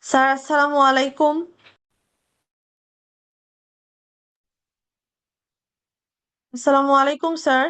Sir আসসালামু আলাইকুম। আসসালামু আলাইকুম স্যার।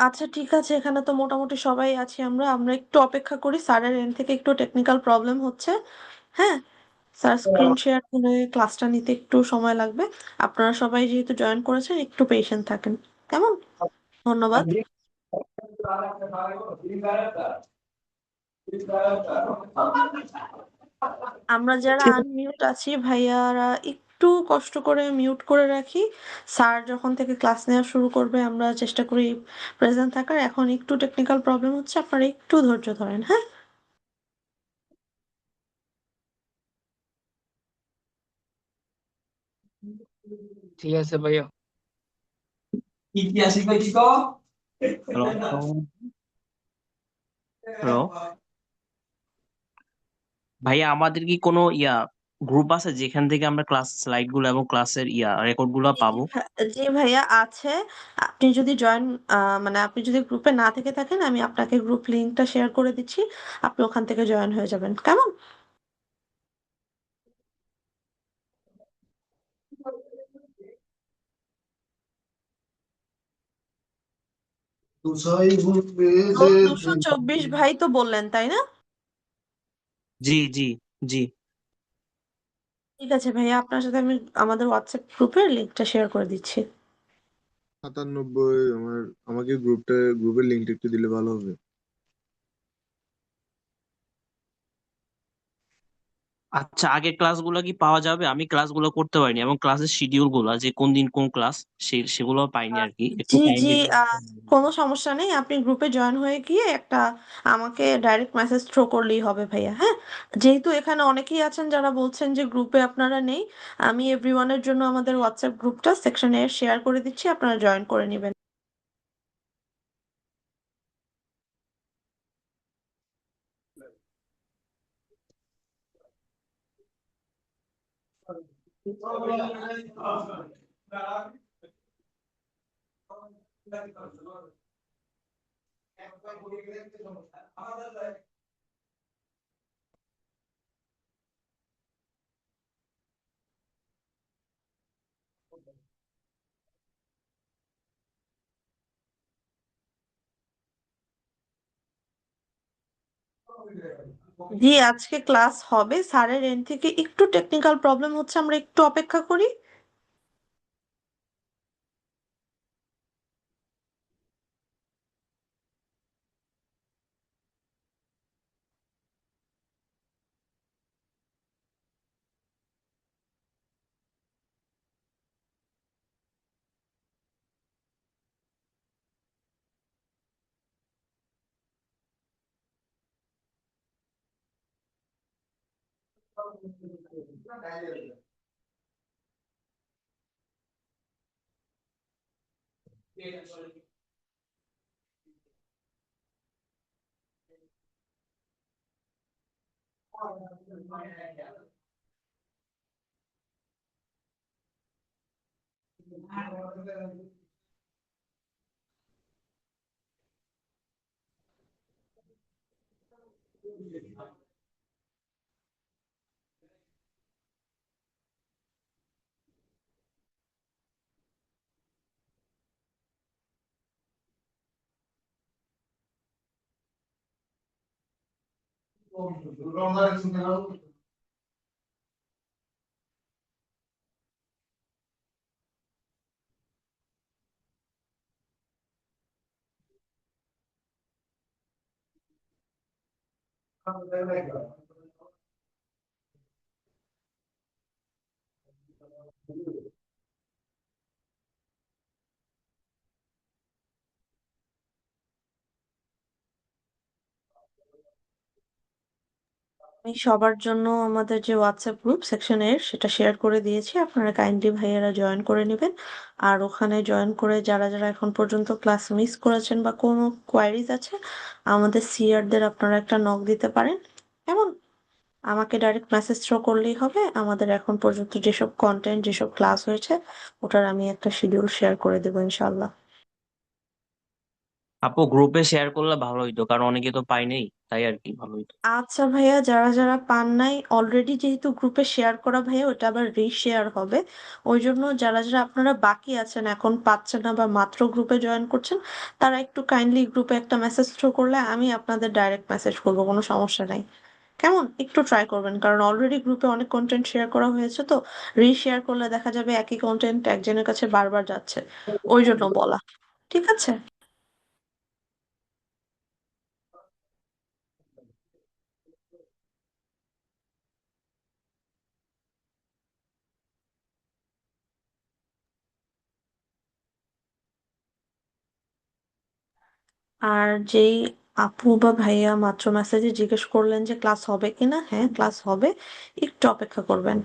আচ্ছা ঠিক আছে, এখানে তো মোটামুটি সবাই আছি আমরা। আমরা একটু অপেক্ষা করি, স্যারের এন্ড থেকে একটু টেকনিক্যাল প্রবলেম হচ্ছে। হ্যাঁ, স্যার স্ক্রিন শেয়ার করে ক্লাসটা নিতে একটু সময় লাগবে। আপনারা সবাই যেহেতু জয়েন করেছেন একটু পেশেন্ট থাকেন, কেমন? ধন্যবাদ। আমরা যারা আনমিউট আছি ভাইয়ারা একটু কষ্ট করে মিউট করে রাখি। স্যার যখন থেকে ক্লাস নেওয়া শুরু করবে আমরা চেষ্টা করি প্রেজেন্ট থাকার। এখন একটু টেকনিক্যাল প্রবলেম হচ্ছে, আপনারা একটু ধৈর্য ধরেন। হ্যাঁ, ঠিক আছে ভাইয়া। হ্যালো হ্যালো ভাইয়া, আমাদের কি কোনো গ্রুপ আছে যেখান থেকে আমরা ক্লাস স্লাইড গুলো এবং ক্লাসের রেকর্ড গুলো জি পাবো? জি ভাইয়া আছে। আপনি যদি জয়েন মানে আপনি যদি গ্রুপে না থেকে থাকেন, আমি আপনাকে গ্রুপ লিংকটা শেয়ার করে দিচ্ছি। আপনি ওখান থেকে জয়েন হয়ে যাবেন, কেমন? লোক 224 ভাই তো বললেন, তাই না? জি জি জি। ঠিক আছে ভাইয়া, আপনার সাথে আমি আমাদের হোয়াটসঅ্যাপ গ্রুপের লিংকটা শেয়ার করে দিচ্ছি। 97 আমাকে গ্রুপের লিঙ্কটা একটু দিলে ভালো হবে। আচ্ছা, আগের ক্লাসগুলো কি পাওয়া যাবে? আমি ক্লাসগুলো করতে পারিনি এবং ক্লাসের শিডিউল গুলো যে কোন দিন কোন ক্লাস সেগুলো পাইনি আহ, আর কি। একটু জি জি, কাইন্ডলি। কোনো সমস্যা নেই। আপনি গ্রুপে জয়েন হয়ে গিয়ে একটা আমাকে ডাইরেক্ট মেসেজ থ্রো করলেই হবে ভাইয়া। হ্যাঁ, যেহেতু এখানে অনেকেই আছেন যারা বলছেন যে গ্রুপে আপনারা নেই, আমি এভরিওয়ানের জন্য আমাদের হোয়াটসঅ্যাপ গ্রুপটা সেকশনে শেয়ার করে দিচ্ছি, আপনারা জয়েন করে নেবেন। জি, আজকে ক্লাস হবে। স্যারের এন্ড থেকে একটু টেকনিক্যাল প্রবলেম হচ্ছে, আমরা একটু অপেক্ষা করি। আমি সবার জন্য আমাদের যে হোয়াটসঅ্যাপ গ্রুপ সেকশন এর সেটা শেয়ার করে দিয়েছি, আপনারা কাইন্ডলি ভাইয়ারা জয়েন করে নেবেন। আর ওখানে জয়েন করে যারা যারা এখন পর্যন্ত ক্লাস মিস করেছেন বা কোনো কোয়ারিজ আছে, আমাদের সিআরদের আপনারা একটা নক দিতে পারেন। কেমন? আমাকে ডাইরেক্ট মেসেজ থ্রো করলেই হবে। আমাদের এখন পর্যন্ত যেসব কন্টেন্ট যেসব ক্লাস হয়েছে ওটার আমি একটা শিডিউল শেয়ার করে দেবো ইনশাল্লাহ। আপু গ্রুপে শেয়ার করলে ভালো হইতো, কারণ অনেকে তো পাই নাই, তাই আর কি ভালো হইতো। আচ্ছা ভাইয়া, যারা যারা পান নাই অলরেডি যেহেতু গ্রুপে শেয়ার করা ভাইয়া ওটা আবার রিশেয়ার হবে। ওই জন্য যারা যারা আপনারা বাকি আছেন এখন পাচ্ছেন না বা মাত্র গ্রুপে জয়েন করছেন, তারা একটু কাইন্ডলি গ্রুপে একটা মেসেজ থ্রো করলে আমি আপনাদের ডাইরেক্ট মেসেজ করবো, কোনো সমস্যা নাই। কেমন? একটু ট্রাই করবেন, কারণ অলরেডি গ্রুপে অনেক কন্টেন্ট শেয়ার করা হয়েছে, তো রিশেয়ার করলে দেখা যাবে একই কন্টেন্ট একজনের কাছে বারবার যাচ্ছে। ওই জন্য বলা। ঠিক আছে। আর যেই আপু বা ভাইয়া মাত্র মেসেজে জিজ্ঞেস করলেন যে ক্লাস হবে কিনা, হ্যাঁ ক্লাস হবে, একটু অপেক্ষা করবেন।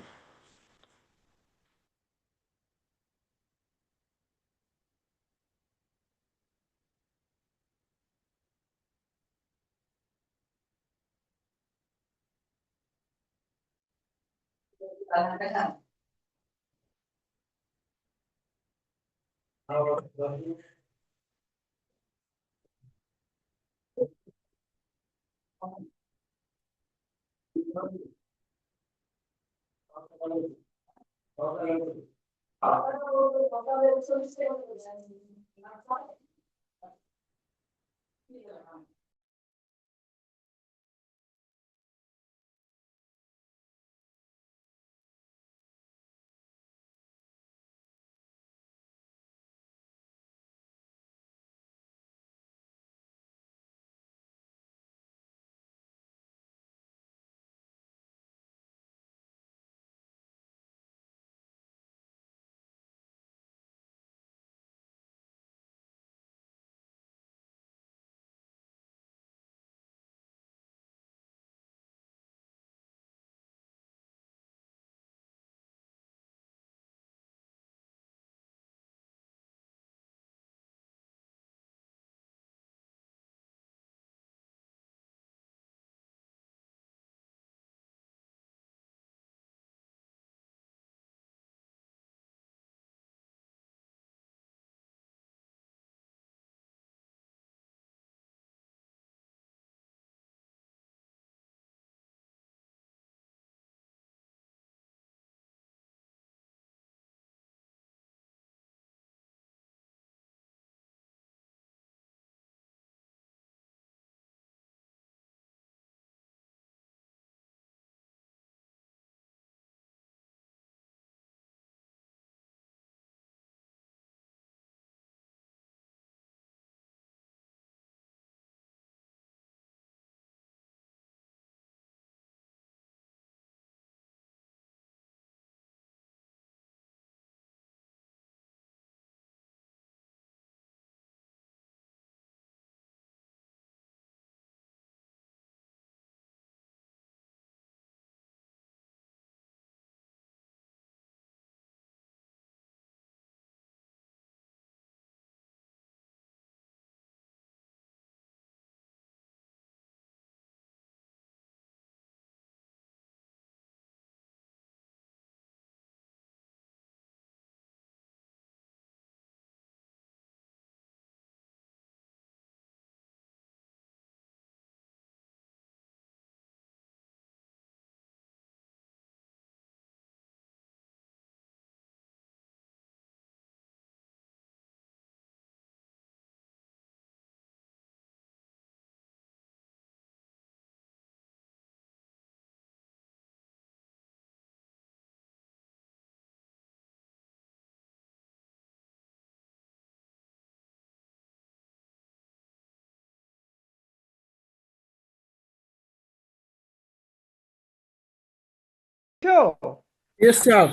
Yes, sir.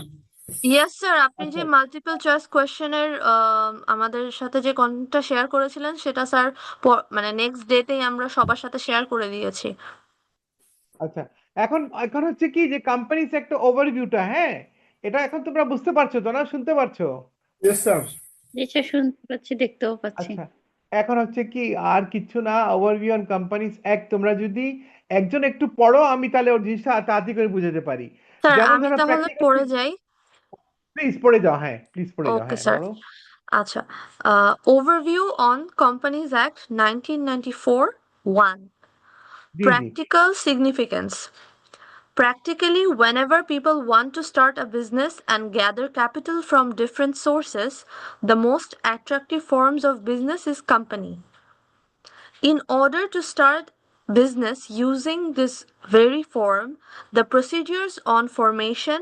ইয়েস স্যার, আপনি যে আচ্ছা মাল্টিপল চয়েস কোয়েশ্চেনের আমাদের সাথে যে কন্টেন্টটা শেয়ার করেছিলেন সেটা স্যার মানে নেক্সট ডেতেই আমরা সবার সাথে শেয়ার করে দিয়েছি। আচ্ছা এখন এখন হচ্ছে কি যে কোম্পানিজ একটা ওভারভিউটা, হ্যাঁ, এটা এখন তোমরা বুঝতে পারছো তো না, শুনতে পারছো? Yes, sir. জি স্যার, শুনতে পাচ্ছি, দেখতেও পাচ্ছি। আচ্ছা এখন হচ্ছে কি আর কিছু না, ওভারভিউ অন কোম্পানিজ এক, তোমরা যদি একজন একটু পড়ো আমি তাহলে ওর জিনিসটা তাড়াতাড়ি করে বুঝাতে পারি। স্যার যেমন আমি ধরো তাহলে প্র্যাকটিক্যাল, পড়ে যাই। প্লিজ পড়ে যাও, হ্যাঁ প্লিজ পড়ে যাও, ওকে হ্যাঁ স্যার। বলো। আচ্ছা, overview on companies act 1994 1, G G practical significance. Practically, whenever people want to start a business and gather capital from different sources, the most attractive forms of business is company. In order to start business using this very form, the procedures on formation,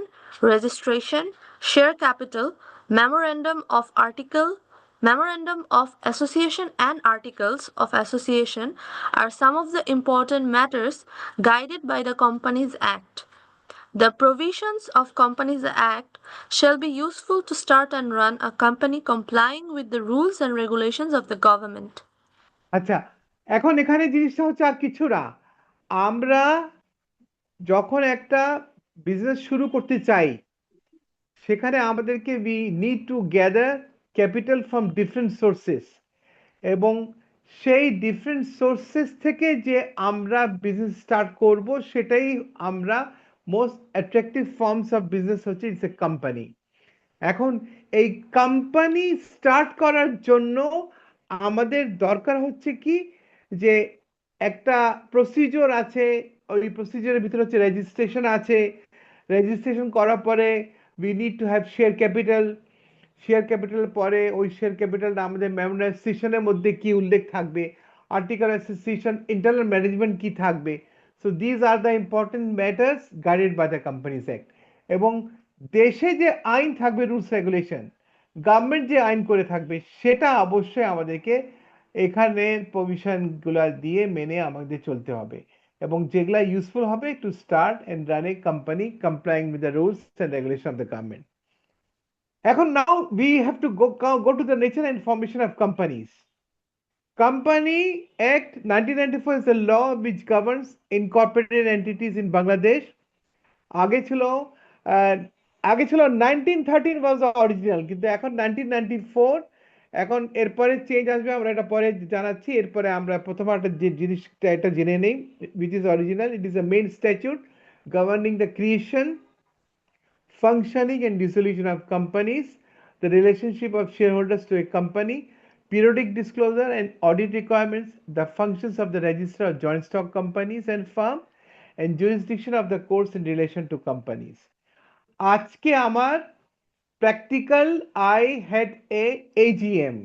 registration, share capital, memorandum of association and articles of association are some of the important matters guided by the Companies Act. The provisions of Companies Act shall be useful to start and run a company complying with the rules and regulations of the government. আচ্ছা এখন এখানে জিনিসটা হচ্ছে আর কিছু না, আমরা যখন একটা বিজনেস শুরু করতে চাই সেখানে আমাদেরকে we need two gather capital from different sources, এবং সেই ডিফারেন্ট সোর্সেস থেকে যে আমরা বিজনেস স্টার্ট করব সেটাই আমরা most attractive forms of business হচ্ছে ইটস এ কোম্পানি। এখন এই কোম্পানি স্টার্ট করার জন্য আমাদের দরকার হচ্ছে কি যে একটা প্রসিডিওর আছে, ওই প্রসিডিওরের ভিতরে হচ্ছে রেজিস্ট্রেশন আছে, রেজিস্ট্রেশন করার পরে we need to have share capital, share capital পরে ওই শেয়ার ক্যাপিটালটা আমাদের মেমোরাইজেশনের মধ্যে কি উল্লেখ থাকবে, আর্টিকেল অ্যাসোসিয়েশন, ইন্টারনাল ম্যানেজমেন্ট কি থাকবে। So these are the important matters guided by the companies act. এবং দেশে যে আইন থাকবে, রুলস রেগুলেশন, গভর্নমেন্ট যে আইন করে থাকবে সেটা অবশ্যই আমাদেরকে এখানে প্রভিশনগুলো দিয়ে মেনে আমাদের চলতে হবে, এবং যেগুলা ইউজফুল হবে to start and run a company complying with the rules and regulation of the government. এখন now we have to go to the nature and formation of companies. Company Act 1994 is the law which governs incorporated entities in Bangladesh. আগে ছিল আগে ছিল 1913 was the original, কিন্তু এখন 1994, এখন এরপরে change আসবে, আমরা এটা পরে জানাচ্ছি। এরপরে আমরা প্রথমে যে জিনিসটা এটা জেনে নেই, which is original. It is a main statute governing the creation, functioning and dissolution of companies, the relationship of shareholders to a company, periodic disclosure and audit requirements, the functions of the register of joint stock companies and firm, and jurisdiction of the courts in relation to companies. আজকে আমার practical I had a AGM,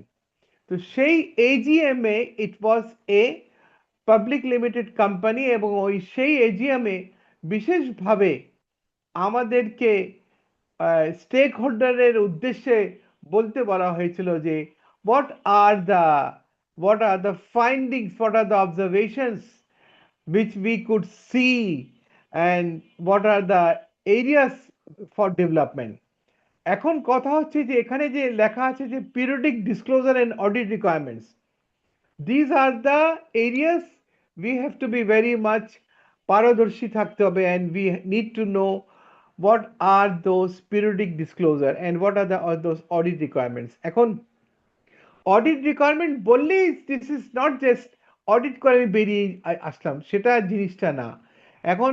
তো সেই AGM A it was a public limited company, এবং ওই সেই AGM এ বিশেষভাবে আমাদেরকে stake হোল্ডারের উদ্দেশ্যে বলতে বলা হয়েছিল যে what are the findings, what are the observations which we could see, and what are the areas for development. এখন কথা হচ্ছে যে এখানে যে লেখা আছে যে periodic disclosure and audit requirements, these are the areas we have to be very much পারদর্শী থাকতে হবে, and we need to know what are those periodic disclosure and what are those audit requirements. এখন audit requirement বললেই this is not just audit করে আমি বেরিয়ে আসলাম, সেটা জিনিসটা না। এখন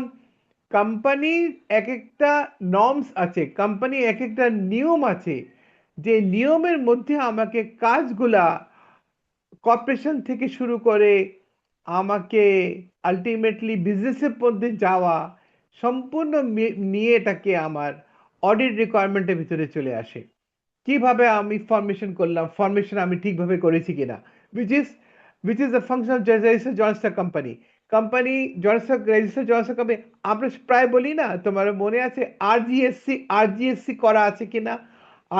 কোম্পানির এক একটা নর্মস আছে, কোম্পানির এক একটা নিয়ম আছে, যে নিয়মের মধ্যে আমাকে কাজগুলা কর্পোরেশন থেকে শুরু করে আমাকে আলটিমেটলি বিজনেসের মধ্যে যাওয়া সম্পূর্ণ নিয়ে এটাকে আমার অডিট রিকোয়ারমেন্টের ভিতরে চলে আসে। কিভাবে আমি ফরমেশন করলাম, ফরমেশন আমি ঠিকভাবে করেছি কিনা, which is the function of registered joint stock company. Company registered joint stock company, আমরা প্রায় বলি না, তোমার মনে আছে আরজিএসসি করা আছে কিনা,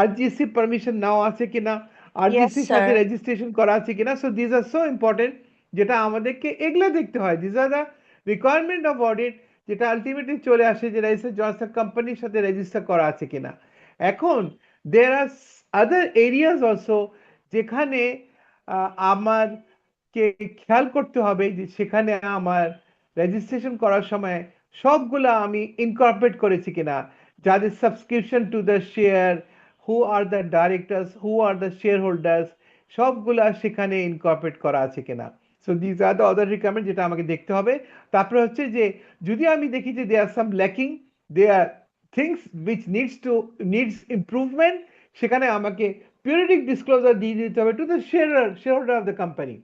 আরজিএসসি পারমিশন নেওয়া আছে কিনা, Yes, আরজিএসসির সাথে sir. রেজিস্ট্রেশন করা আছে কিনা। So this are so important, যেটা আমাদেরকে এগুলা দেখতে হয়। This are the requirement of audit যেটা আলটিমেটলি চলে আসে যে রেজিস্টার জনসন কোম্পানির সাথে রেজিস্টার করা আছে কিনা। এখন দেয়ার আর আদার এরিয়াস অলসো যেখানে আমারকে খেয়াল করতে হবে যে সেখানে আমার রেজিস্ট্রেশন করার সময় সবগুলা আমি ইনকর্পোরেট করেছি কিনা, যাদের subscription to the share, who R the directors, who are the share holders, সবগুলা সেখানে ইনকর্পোরেট করা আছে কিনা। So this are the other requirement যেটা আমাকে দেখতে হবে। তারপরে হচ্ছে যে যদি আমি দেখি যে they are some lacking, they are things which needs improvement, সেখানে আমাকে পিরিয়ডিক ডিসক্লোজার দিয়ে দিতে হবে to the shareholder of the company,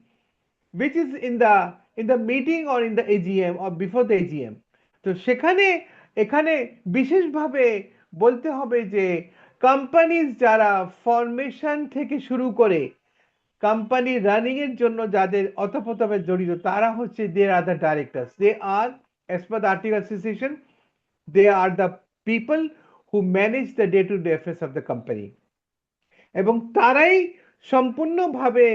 which is in the meeting or in the AGM or before the AGM. তো সেখানে এখানে বিশেষভাবে বলতে হবে যে কোম্পানিজ যারা ফরমেশন থেকে শুরু করে কোম্পানি রানিং এর জন্য যাদের অতপ্রতভাবে জড়িত তারা হচ্ছে they are the directors, they are as per the article association they are the people who manage the day to day affairs of the company. এবং তারাই সম্পূর্ণভাবে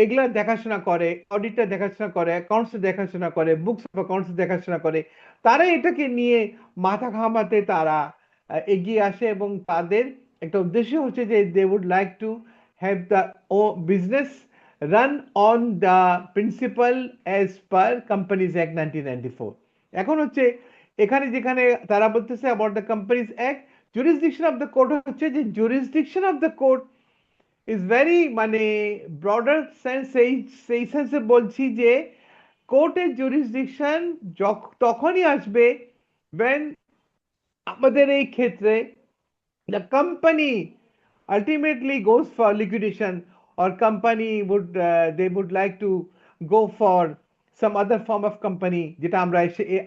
এগুলা দেখাশোনা করে, অডিটটা দেখাশোনা করে, অ্যাকাউন্টস দেখাশোনা করে, বুকস অফ অ্যাকাউন্টস দেখাশোনা করে। তারাই এটাকে নিয়ে মাথা ঘামাতে তারা এগিয়ে আসে এবং তাদের একটা উদ্দেশ্য হচ্ছে যে they would like to have the business run on the principle as per companies act 1994। এখন হচ্ছে এখানে যেখানে তারা বলতেছে about the companies act, jurisdiction of the court হচ্ছে যে jurisdiction of the court is very মানে ব্রডার সেন্স, সেই সেন্সে বলছি যে কোর্টের জুরিসডিকশন তখনই আসবে when আমাদের এই ক্ষেত্রে the company ultimately goes for liquidation or company would they would like to go for some other form of company, যেটা আমরা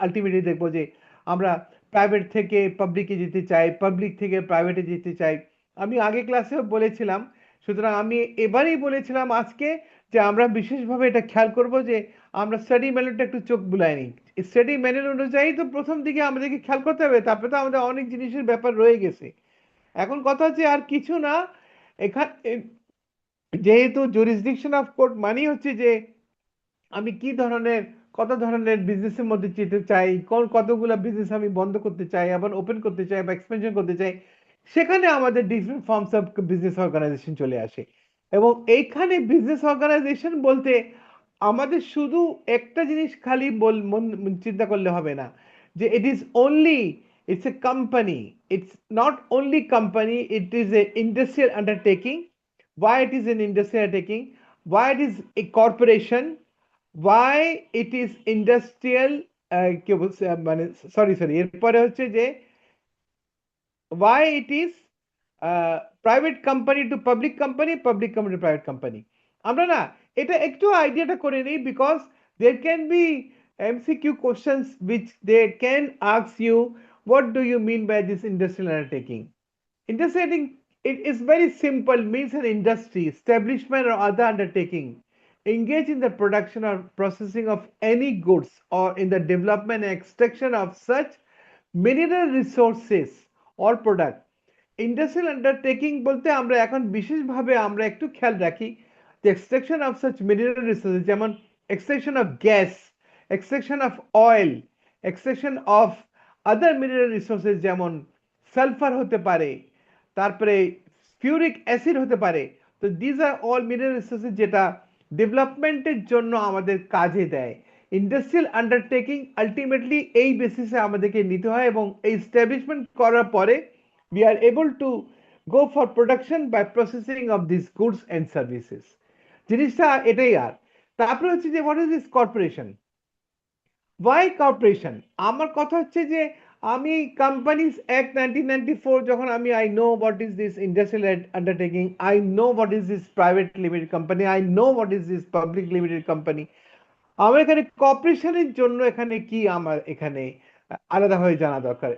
আলটিমেটলি দেখবো যে আমরা প্রাইভেট থেকে পাবলিকে যেতে চাই, পাবলিক থেকে প্রাইভেটে যেতে চাই। আমি আগে ক্লাসেও বলেছিলাম, সুতরাং আমি এবারেই বলেছিলাম আজকে যে আমরা বিশেষভাবে এটা খেয়াল করব যে আমরা স্টাডি ম্যানুয়ালটা একটু চোখ বুলাই নিই। স্টাডি ম্যানুয়াল অনুযায়ী তো প্রথম দিকে আমাদেরকে খেয়াল করতে হবে, তারপরে তো আমাদের অনেক জিনিসের ব্যাপার রয়ে গেছে। এখন কথা হচ্ছে আর কিছু না, এখানে যেহেতু জুরিসডিকশন অফ কোর্ট মানে হচ্ছে যে আমি কি ধরনের কত ধরনের বিজনেসের মধ্যে যেতে চাই, কতগুলো বিজনেস আমি বন্ধ করতে চাই, আবার ওপেন করতে চাই বা এক্সপেনশন করতে চাই, সেখানে আমাদের different forms of business organization চলে আসে। এবং এইখানে বিজনেস অর্গানাইজেশন বলতে আমাদের শুধু একটা জিনিস খালি চিন্তা করলে হবে না যে it is only it's a company, it's not only company, it is A industrial undertaking. Why it is an industrial undertaking, why it is a corporation, why it is industrial কি বলছে মানে সরি এরপরে হচ্ছে যে why it is private company to public company, public company to private company। আমরা না এটা একটু আইডিয়াটা করে নেই, because there can be MCQ questions which they can ask you what do you mean by this industrial undertaking. Industrial, it is very simple, means an industry, establishment or other undertaking engage in the production or processing of any goods or in the development and extraction of such mineral resources or product। Industrial undertaking বলতে আমরা এখন বিশেষভাবে আমরা একটু খেয়াল রাখি যে extraction of such mineral resources, যেমন extraction of gas, extraction of oil, extraction of other mineral resources, যেমন সালফার হতে পারে, তারপরে ফিউরিক অ্যাসিড হতে পারে। তো these are all mineral resources যেটা ডেভেলপমেন্টের জন্য আমাদের কাজে দেয়। ইন্ডাস্ট্রিয়াল আন্ডারটেকিং আলটিমেটলি এই বেসিসে আমাদেরকে নিতে হয় এবং এই এস্টাবলিশমেন্ট করার পরে we are able to go for production by processing of these goods and services। জিনিসটা এটাই। আর তারপরে হচ্ছে যে what is this corporation, why corporation? আমার কথা হচ্ছে যে আমি কোম্পানিজ অ্যাক্ট 1994 যখন আমি I know what is this industrial undertaking, I know what is this private limited company, I know what is this public limited company। আমার এখানে কর্পোরেশনের জন্য এখানে কি আমার এখানে আলাদাভাবে জানা দরকার।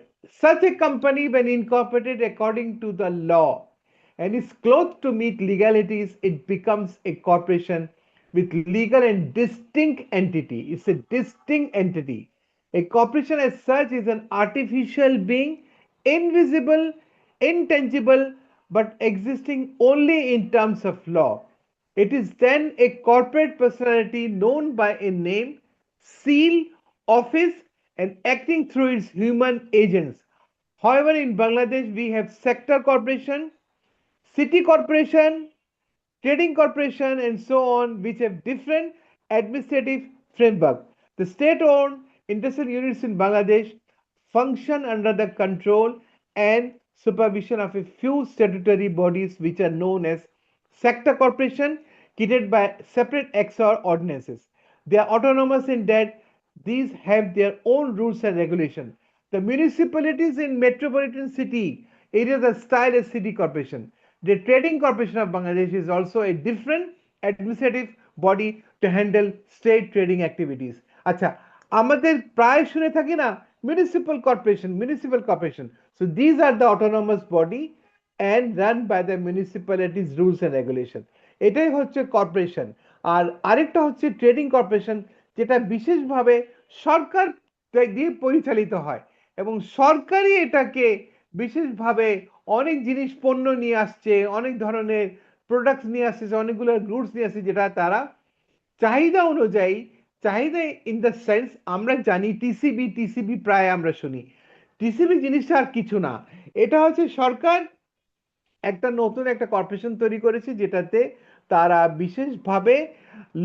Such a company when incorporated according to the law and is clothed to meet legalities, it becomes a corporation with legal and distinct entity. It's a distinct entity। A corporation as such is an artificial being, invisible, intangible, but existing only in terms of law। It is then a corporate personality known by a name, seal, office, and acting through its human agents. However, in Bangladesh, we have sector corporation, city corporation, trading corporation, and so on, which have different administrative framework. The state-owned industrial units in Bangladesh function under the control and supervision of a few statutory bodies which are known as sector corporation, created by separate acts or ordinances. They are autonomous in that these have their own rules and regulations. The municipalities in metropolitan city areas are styled as city corporation. The Trading Corporation of Bangladesh is also a different administrative body to handle state trading activities. আচ্ছা, আমাদের প্রায় শুনে থাকি না municipal corporation. So these are the autonomous body and run by the municipalities rules and regulation. এটাই হচ্ছে corporation. আর আরেকটা হচ্ছে ট্রেডিং কর্পোরেশন, যেটা বিশেষভাবে সরকার দিয়ে পরিচালিত হয় এবং সরকারই এটাকে বিশেষভাবে অনেক জিনিস পণ্য নিয়ে আসছে, অনেক ধরনের প্রোডাক্টস নিয়ে আসছে, অনেকগুলো গুডস নিয়ে আসছে, যেটা তারা চাহিদা অনুযায়ী, চাহিদা ইন দ্য সেন্স আমরা জানি টিসিবি প্রায় আমরা শুনি। টিসিবি জিনিসটা আর কিছু না, এটা হচ্ছে সরকার একটা নতুন একটা কর্পোরেশন তৈরি করেছে, যেটাতে তারা বিশেষভাবে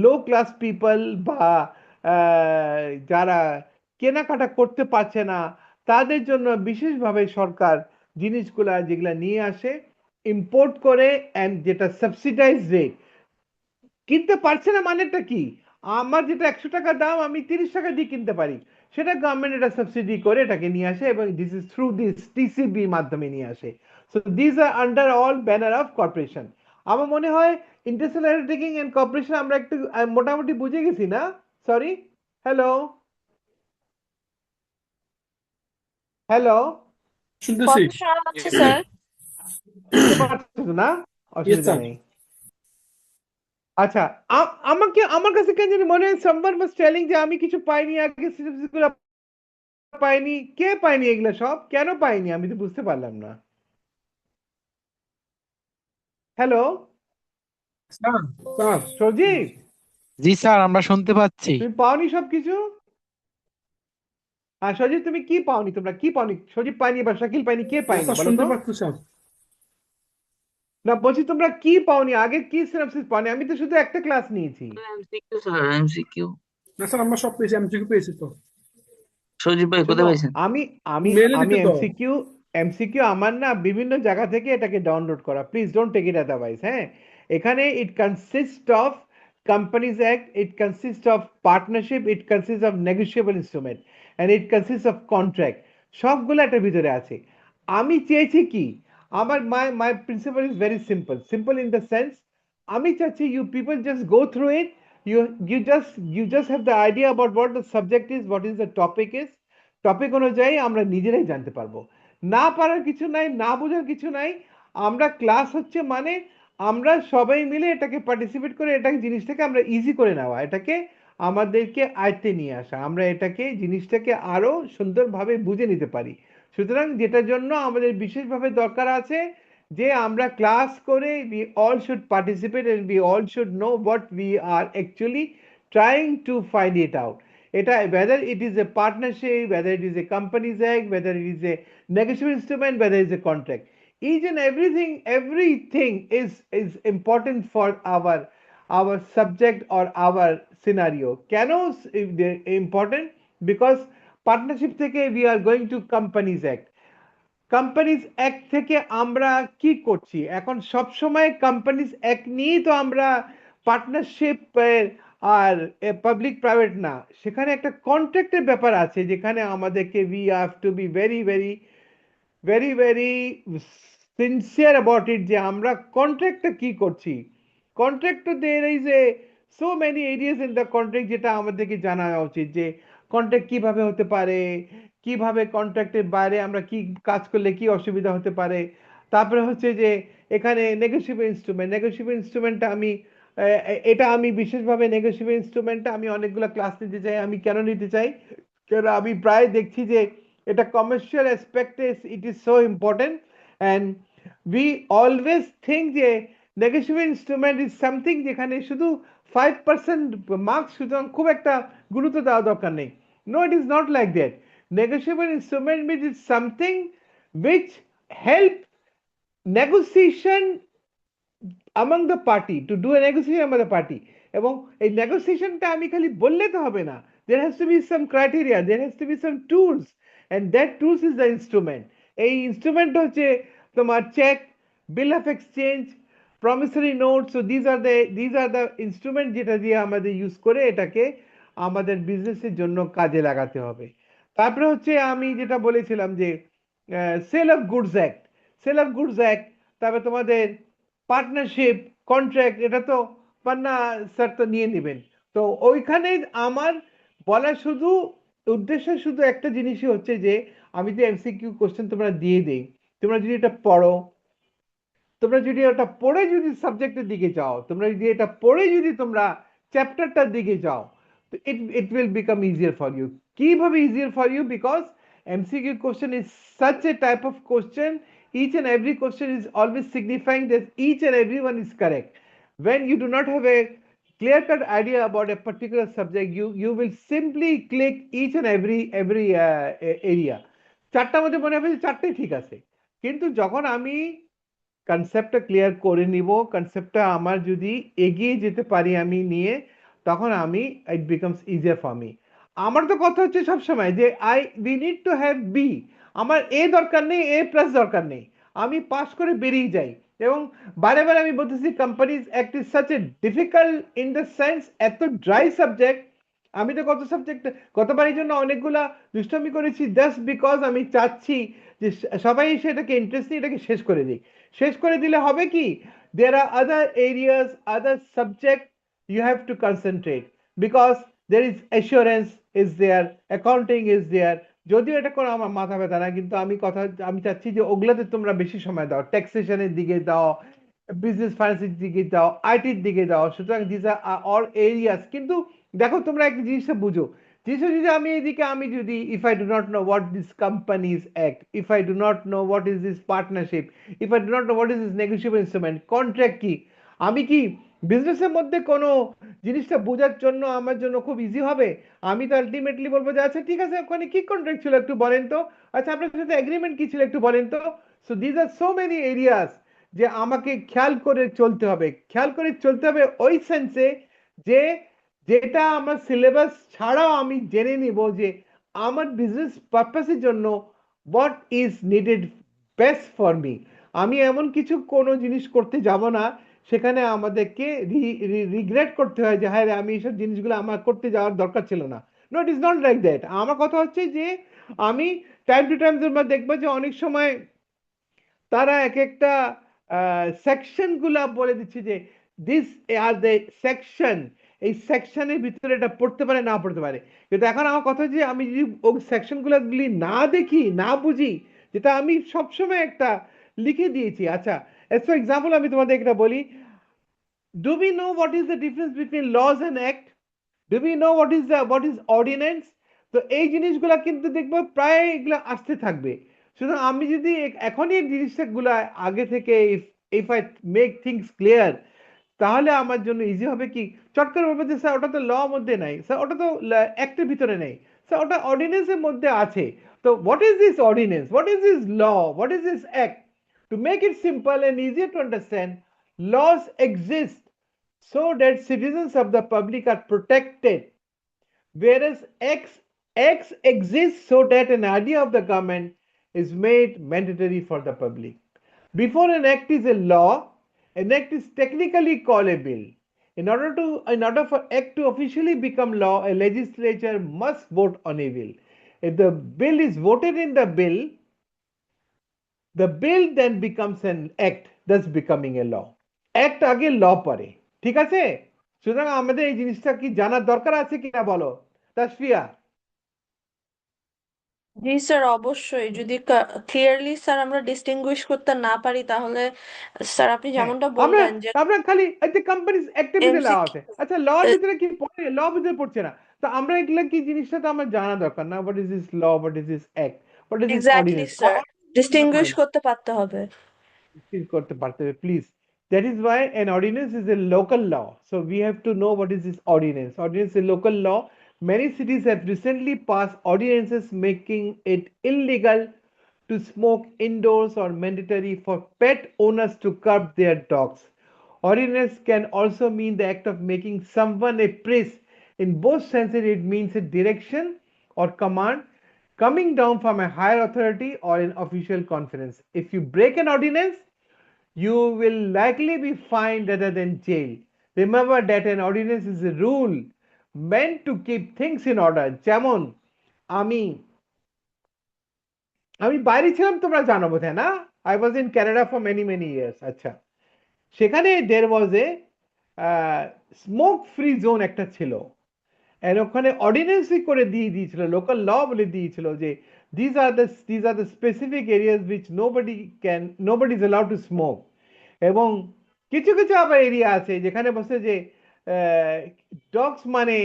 লো ক্লাস পিপল বা যারা কেনাকাটা করতে পারছে না তাদের জন্য বিশেষভাবে সরকার জিনিসগুলা যেগুলা নিয়ে আসে ইম্পোর্ট করে, অ্যান্ড যেটা সাবসিডাইজ রেট, কিনতে পারছে না মানেটা কি, আমার যেটা 100 টাকা দাম আমি 30 টাকা দিয়ে কিনতে পারি, সেটা গভর্নমেন্ট এটা সাবসিডি করে এটাকে নিয়ে আসে, এবং this is through this TCB মাধ্যমে নিয়ে আসে। So this are under all banner of corporation. আমার মনে হয় ইন্ডাস্ট্রিয়াল আন্ডারটেকিং এন্ড কর্পোরেশন আমরা একটু মোটামুটি বুঝে গেছি না? সরি, হ্যালো হ্যালো, শুনতেছি। কথা শোনা যাচ্ছে স্যার? বুঝতে পারছো না? অসুবিধা sir. নেই। আচ্ছা, আমার কাছে কেন জানি মনে হয় সামওয়ান ওয়াজ টেলিং যে আমি কিছু পাইনি, আগে সিলেবাসগুলো পাইনি। কে পাইনি এগুলো সব? কেন পাইনি আমি তো বুঝতে পারলাম না। হ্যালো স্যার স্যার সজীব, জি স্যার, আমরা শুনতে পাচ্ছি। তুমি পাওনি সব কিছু? হ্যাঁ সজীব, তুমি কি পাওনি? তোমরা কি পাওনি? সজীব পাইনি বা শাকিল পাইনি, কে পাইনি স্যার বলো শুনতে তো? পাচ্ছি স্যার। না বলছি তোমরা কি পাওনি, আগে কি সিনাপসিস পাওনি? আমি তো শুধু একটা ক্লাস নিয়েছি। MCQ sir, MCQ. না স্যার আমরা সব পেয়েছি, এমসিকিউ পেয়েছি তো। সজীব ভাই কোথায় শোনো, পাইছেন? আমি আমি মেলে আমি দিতে তো। এমসিকিউ আমার না বিভিন্ন জায়গা থেকে এটাকে ডাউনলোড করা, please don't take it otherwise. হ্যাঁ, এখানে it consist of companies act, it consist of partnership, it consist of negotiable instrument, and it consist of contract. সবগুলো এটার ভিতরে আছে। আমি চেয়েছি কি, আমার my principle is very simple in the sense, আমি চাচ্ছি you people just go through it, you just have the idea about what the subject is, what is the topic is, topic অনুযায়ী আমরা নিজেরাই জানতে পারবো। না পারার কিছু নাই, না বোঝার কিছু নাই। আমরা ক্লাস হচ্ছে মানে আমরা সবাই মিলে এটাকে পার্টিসিপেট করে এটাকে জিনিসটাকে আমরা ইজি করে নেওয়া, এটাকে আমাদেরকে আয়ত্তে নিয়ে আসা, আমরা এটাকে জিনিসটাকে আরো সুন্দরভাবে বুঝে নিতে পারি। সুতরাং যেটার জন্য আমাদের বিশেষভাবে দরকার আছে যে আমরা ক্লাস করে we all should participate and we all should know what we are actually trying to find it out. এটা whether it is a partnership, whether it is a companies act, whether it is a negotiable instrument, whether it is a contract, each and everything is important for our subject or our scenario. কেন important? Because partnership থেকে we are going to companies act, companies act থেকে আমরা কি করছি এখন? সব সময় companies act নিয়েই তো আমরা পার্টনারশিপ আর পাবলিক প্রাইভেট না, সেখানে একটা কন্ট্রাক্টের ব্যাপার আছে, যেখানে আমাদেরকে we have to be very very very very sincere about it, যে আমরা কন্ট্রাক্টটা কি করছি। কন্ট্রাক্ট তো there is a so many areas in the contract, যেটা আমাদেরকে জানা উচিত যে কন্ট্রাক্ট কিভাবে হতে পারে, কিভাবে কন্ট্রাক্টের বাইরে আমরা কি কাজ করলে কি অসুবিধা হতে পারে। তারপরে হচ্ছে যে এখানে নেগোশিয়েবল ইনস্ট্রুমেন্টটা আমি এটা আমি বিশেষভাবে নেগোশিয়েবল ইনস্ট্রুমেন্টটা আমি অনেকগুলো ক্লাস নিতে চাই। আমি কেন নিতে চাই? কারণ আমি প্রায় দেখছি যে এটা কমার্শিয়াল অ্যাসপেক্টে it is so important, and we always think যে নেগোশিয়েবল ইনস্ট্রুমেন্ট ইজ সামথিং যেখানে শুধু 5% মার্কস, সুতরাং খুব একটা গুরুত্ব দেওয়া দরকার নেই। No, it is not like that. Negotiable instrument means it's something which help negotiation among the party, to do a negotiation among the party, এবং এই নেগোসিয়েশনটা আমি খালি বললে তো হবে না, there has to be some criteria, there has to be some tools, and that tools is the instrument. এই instrument হচ্ছে তোমার cheque, bill of exchange, promissory note. So these are the instrument যেটা দিয়ে আমাদের ইউজ করে এটাকে আমাদের বিজনেসের জন্য কাজে লাগাতে হবে। তারপরে হচ্ছে আমি যেটা বলেছিলাম যে sale of goods act, sale of goods act, তারপরে তোমাদের পার্টনারশিপ কন্ট্রাক্ট, এটা তো পান্না স্যার তো নিয়ে নেবেন। তো ওইখানে আমার বলা শুধু উদ্দেশ্য শুধু একটা জিনিসই হচ্ছে যে আমি যে এমসিকিউ কোশ্চেন তোমরা দিয়ে দেই, তোমরা যদি এটা পড়ো, তোমরা যদি এটা পড়ে যদি সাবজেক্টের দিকে যাও, তোমরা যদি এটা পড়ে যদি তোমরা চ্যাপ্টারটার দিকে যাও, তো it will become easier for you. কিভাবে easier for you? Because MCQ question is such a type of question, each and every question is always signifying that each and every one is correct. When you do not have a clear cut idea about a particular subject, you will simply click each and every area. চারটার মধ্যে মনে হবে যে চারটেই ঠিক আছে, কিন্তু যখন আমি কনসেপ্টটা ক্লিয়ার করে নিব, কনসেপ্টটা আমার যদি এগিয়ে যেতে পারি আমি নিয়ে, তখন আমি it becomes easier for me. আমার তো কথা হচ্ছে সবসময় যে we need to have be, আমার এ দরকার নেই, এ প্লাস দরকার নেই, আমি পাস করে বেরিয়ে যাই। এবং বারে বারে আমি বলতেছি companies act is such a difficult in the sense, এত ড্রাই সাবজেক্ট। আমি তো গতবার এই জন্য অনেকগুলা দুষ্টামি করেছি, জাস্ট বিকজ আমি চাচ্ছি যে সবাই এসে এটাকে ইন্টারেস্ট নিয়ে এটাকে শেষ করে দিই। শেষ করে দিলে হবে কি, there are other areas, other subject you have to concentrate, because there is assurance is there, accounting is there। যদিও এটা কোনো আমার মাথা ব্যথা না, কিন্তু আমি চাচ্ছি যে ওগুলাতে তোমরা বেশি সময় দাও, ট্যাক্সেশনের দিকে দাও, বিজনেস ফাইন্যান্সের দিকে দাও, আইটির দিকে দাও। সুতরাং দিস আর অল এরিয়াস। কিন্তু দেখো তোমরা একটা জিনিসটা বুঝো, যদি আমি এদিকে আমি যদি if I do not know what this companies act, if I do not know what is this partnership, if I do not know what is this negotiable instrument, contract কি, আমি কি বিজনেসের মধ্যে কোনো জিনিসটা বোঝার জন্য আমার জন্য খুব ইজি হবে? আমি তো আলটিমেটলি বলবো যে আচ্ছা ঠিক আছে, ওখানে কি কন্ট্রাক্ট ছিল একটু বলেন তো, আচ্ছা আপনার সাথে এগ্রিমেন্ট কি ছিল একটু বলেন তো। So this are so many areas যে আমাকে খেয়াল করে চলতে হবে, খেয়াল করে চলতে হবে ওই সেন্সে যে যেটা আমার সিলেবাস ছাড়াও আমি জেনে নিব যে আমার বিজনেস পারপাসের জন্য what is needed best for me. আমি এমন কিছু কোনো জিনিস করতে যাব না সেখানে আমাদেরকে রিগ্রেট করতে হয় যে হ্যাঁ আমি এইসব জিনিসগুলো আমার করতে যাওয়ার দরকার ছিল না। No, it is not like that. আমার কথা হচ্ছে যে আমি টাইম টু টাইম দেখবো যে অনেক সময় তারা এক একটা সেকশন গুলা বলে দিচ্ছে যে দিস আর দ্য সেকশন, এই সেকশনের ভিতরে এটা পড়তে পারে না পড়তে পারে। কিন্তু এখন আমার কথা যে আমি যদি ওই সেকশন গুলি না দেখি না বুঝি, যেটা আমি সবসময় একটা লিখে দিয়েছি। আচ্ছা ফর এক্সাম্পল আমি তোমাদের একটা বলি, do we know what is the difference between laws and act? Do we know what is ordinance? তো এই জিনিসগুলা কিন্তু দেখবো প্রায় এগুলো আসতে থাকবে। সুতরাং আমি যদি এখনই এই জিনিসগুলা আগে থেকে if I make things clear, তাহলে আমার জন্য ইজি হবে কি, চট করে বলবো যে স্যার ওটা তো ল মধ্যে নাই, স্যার ওটা তো অ্যাক্টের ভিতরে নেই, স্যার ওটা অর্ডিন্যান্সের মধ্যে আছে। তো what is this ordinance, what is this law, what is this act? To make it simple and easier to understand, laws exist so that citizens of the public are protected, whereas X exists so that an idea of the government is made mandatory for the public. Before an act is a law, an act is technically called a bill. In order for act to officially become law, a legislature must vote on a bill. If the bill is voted in the bill then becomes an act, thus becoming a law. Act আগে ল পরে, ঠিক আছে? সুতরাং আমাদের এই জিনিসটা কি জানার দরকার আছে কিনা বলো তাসফিয়া? জি স্যার, অবশ্যই। যদি ক্লিয়ারলি স্যার আমরা ডিস্টিংগুইশ করতে না পারি, তাহলে স্যার আপনি হ্যাঁ, যেমনটা আমরা বললেন যে আমরা খালি একটা কোম্পানিজ অ্যাক্টিভিটি ল এমসিকিউ আছে, আচ্ছা ল ভিতরে কি পড়ে, ল ভিতরে পড়ছে না, তো আমরা এগুলা কি জিনিসটা তো আমার জানা দরকার না, what is this law, what is this act, what is this exactly ordinance, sir, distinguish করতে পারতে হবে। করতে পারতে হবে please. That is why an ordinance is a local law. So we have to know what is this ordinance. Ordinance is a local law Many cities have recently passed ordinances making it illegal to smoke indoors or mandatory for pet owners to curb their dogs. Ordinance can also mean the act of making someone a priest. In both senses, it means a direction or command coming down from a higher authority or an official conference. If you break an ordinance, you will likely be fined rather than jail. Remember that an ordinance is a rule meant to keep things in order. যেমন আমি আমি বাইরে ছিলাম, তোমরা জানো বোধহয় না? I was in Canada for many years. আচ্ছা, সেখানে there was a smoke free zone একটা ছিল, and ওখানে অর্ডিন্যান্সই করে দিয়ে দিয়েছিল, লোকাল ল বলে দিয়েছিল যে these are the specific areas which nobody is allowed to smoke. এবং কিছু কিছু আবার এরিয়া আছে যেখানে বসে যে ডগস মানে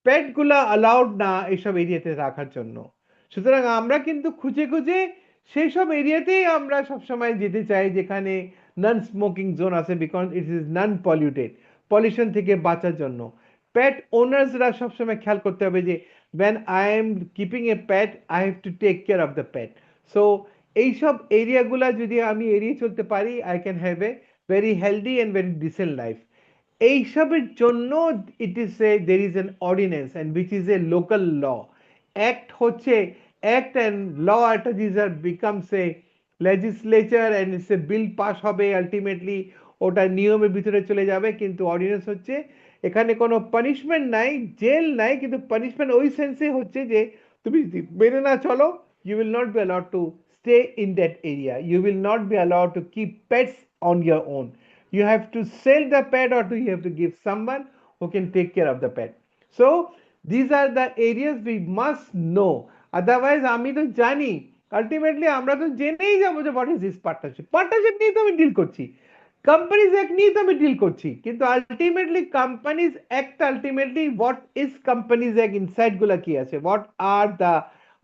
পেট গুলা অ্যালাউড না এইসব এরিয়াতে রাখার জন্য। সুতরাং আমরা কিন্তু খুঁজে খুঁজে সেই সব এরিয়াতেই আমরা সবসময় যেতে চাই যেখানে নন স্মোকিং জোন আছে, because it is non polluted, pollution থেকে বাঁচার জন্য। পেট ওনার্সরা সবসময় খেয়াল করতে হবে যে when I am keeping a pet, I have to take care of the pet. So এইসব এরিয়াগুলা যদি আমি এড়িয়ে চলতে পারি, I can have a very healthy and very decent life. এইসবের জন্য it is a there is an ordinance and which is a local law. Act হচ্ছে act and law একটা these are becomes a legislature and it's a bill pass হবে, ultimately ওটা নিয়মের ভিতরে চলে যাবে। কিন্তু অর্ডিন্যান্স হচ্ছে এখানে কোনো পানিশমেন্ট নাই, জেল নাই, কিন্তু পানিশমেন্ট ওই সেন্সে হচ্ছে যে তুমি যদি মেনে না চলো, you will not be allowed to stay in that area, you will not be allowed to keep pets on your own. You have to sell the pet or you have to give someone who can take care of the pet. So these are the areas we must know. Otherwise আমি তো জানি, ultimately আমরা তো জেনেই যাবো যে what is this partnership নিয়ে তো আমি ডিল করছি, কোম্পানিজ অ্যাক্ট নিয়ে তো আমি ডিল করছি, কিন্তু ultimately companies act ultimately what is companies act inside গুলা কি আছে,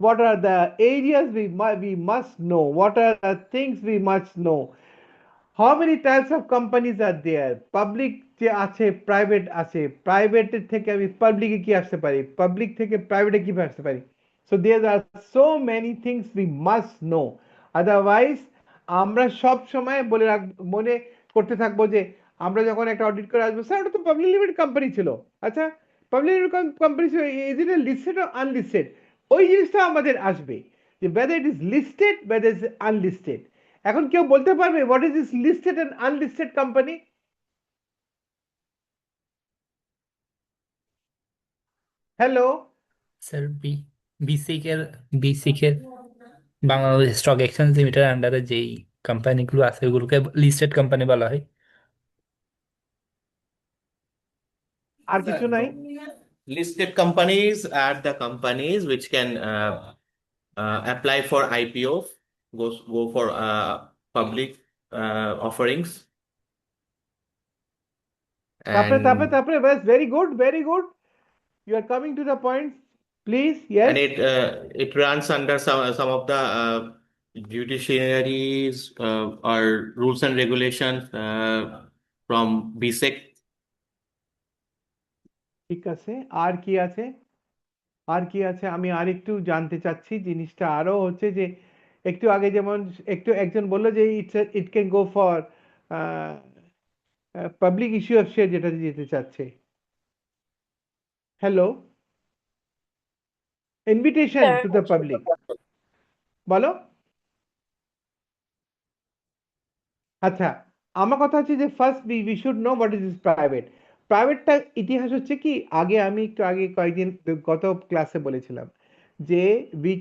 what are the areas we must know, what are the things we must know. How many types of companies are there? Public যে আছে, private আছে, প্রাইভেটের থেকে আমি পাবলিকে কি আসতে পারি, পাবলিক থেকে প্রাইভেটে কিভাবে আসতে পারি। So there are so many things we must know. Otherwise আমরা সব সময় মনে করতে থাকবো যে আমরা যখন একটা অডিট করে আসবো, স্যার ওটা তো পাবলিক লিমিটেড কোম্পানি ছিল। আচ্ছা, পাবলিক লিমিটেড কোম্পানি ছিল, is it listed or unlisted? ওই জিনিসটা আমাদের আসবে যে whether it is listed, whether it is unlisted. এখন কেউ বলতে পারবে what is this listed and unlisted company? Hello, sir বিসিকের বাংলাদেশ স্টক এক্সচেঞ্জ লিমিটেড আন্ডারে যেই কোম্পানিগুলো আছে ওগুলোকে লিস্টেড কোম্পানি বলা হয়। আর কিছু নাই? Listed companies are the companies which can apply for IPO, go for public offerings. তারপরে বাস, very good, you are coming to the point, please. Yes. And it runs under some of the judiciaries or rules and regulations from BSEC. ঠিক আছে, আর কি আছে আমি আর একটু জানতে চাচ্ছি জিনিসটা। আরো হচ্ছে যে একটু আগে যেমন একজন বললো যে it can go for public issue of share, যেটা যেতে চাচ্ছে। Hello, invitation to the public, বলো। আচ্ছা, আমার কথা হচ্ছে যে first we should know what is this প্রাইভেটটা ইতিহাস হচ্ছে কি, আমি একটু আগে কয়েকদিন গত ক্লাসে বলেছিলাম যে we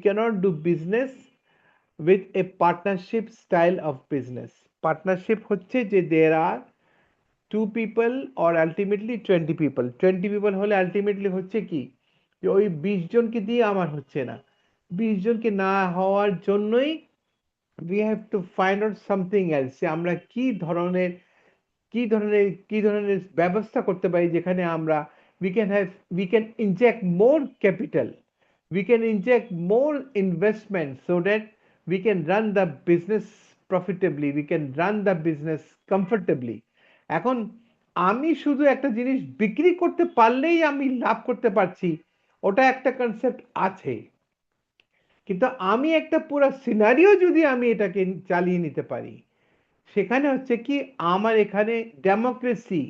cannot do business with a partnership style of business. Partnership হচ্ছে যে there are 2 people or ultimately 20 people। 20 people হলে আলটিমেটলি হচ্ছে কি যে ওই 20 জনকে দিয়ে আমার হচ্ছে না, 20 জনকে না হওয়ার জন্যই we have to find out something else, যে আমরা কি ধরনের ব্যবস্থা করতে পারি যেখানে আমরা we can inject more capital, we can inject more investment so that we can run the business profitably, we can run the business comfortably. এখন আমি শুধু একটা জিনিস বিক্রি করতে পারলেই আমি লাভ করতে পারছি, ওটা একটা কনসেপ্ট আছে। কিন্তু আমি একটা পুরো সিনারিও যদি আমি এটাকে চালিয়ে নিতে পারি, সেখানে হচ্ছে কি আমার এখানে ডেমোক্রেসি,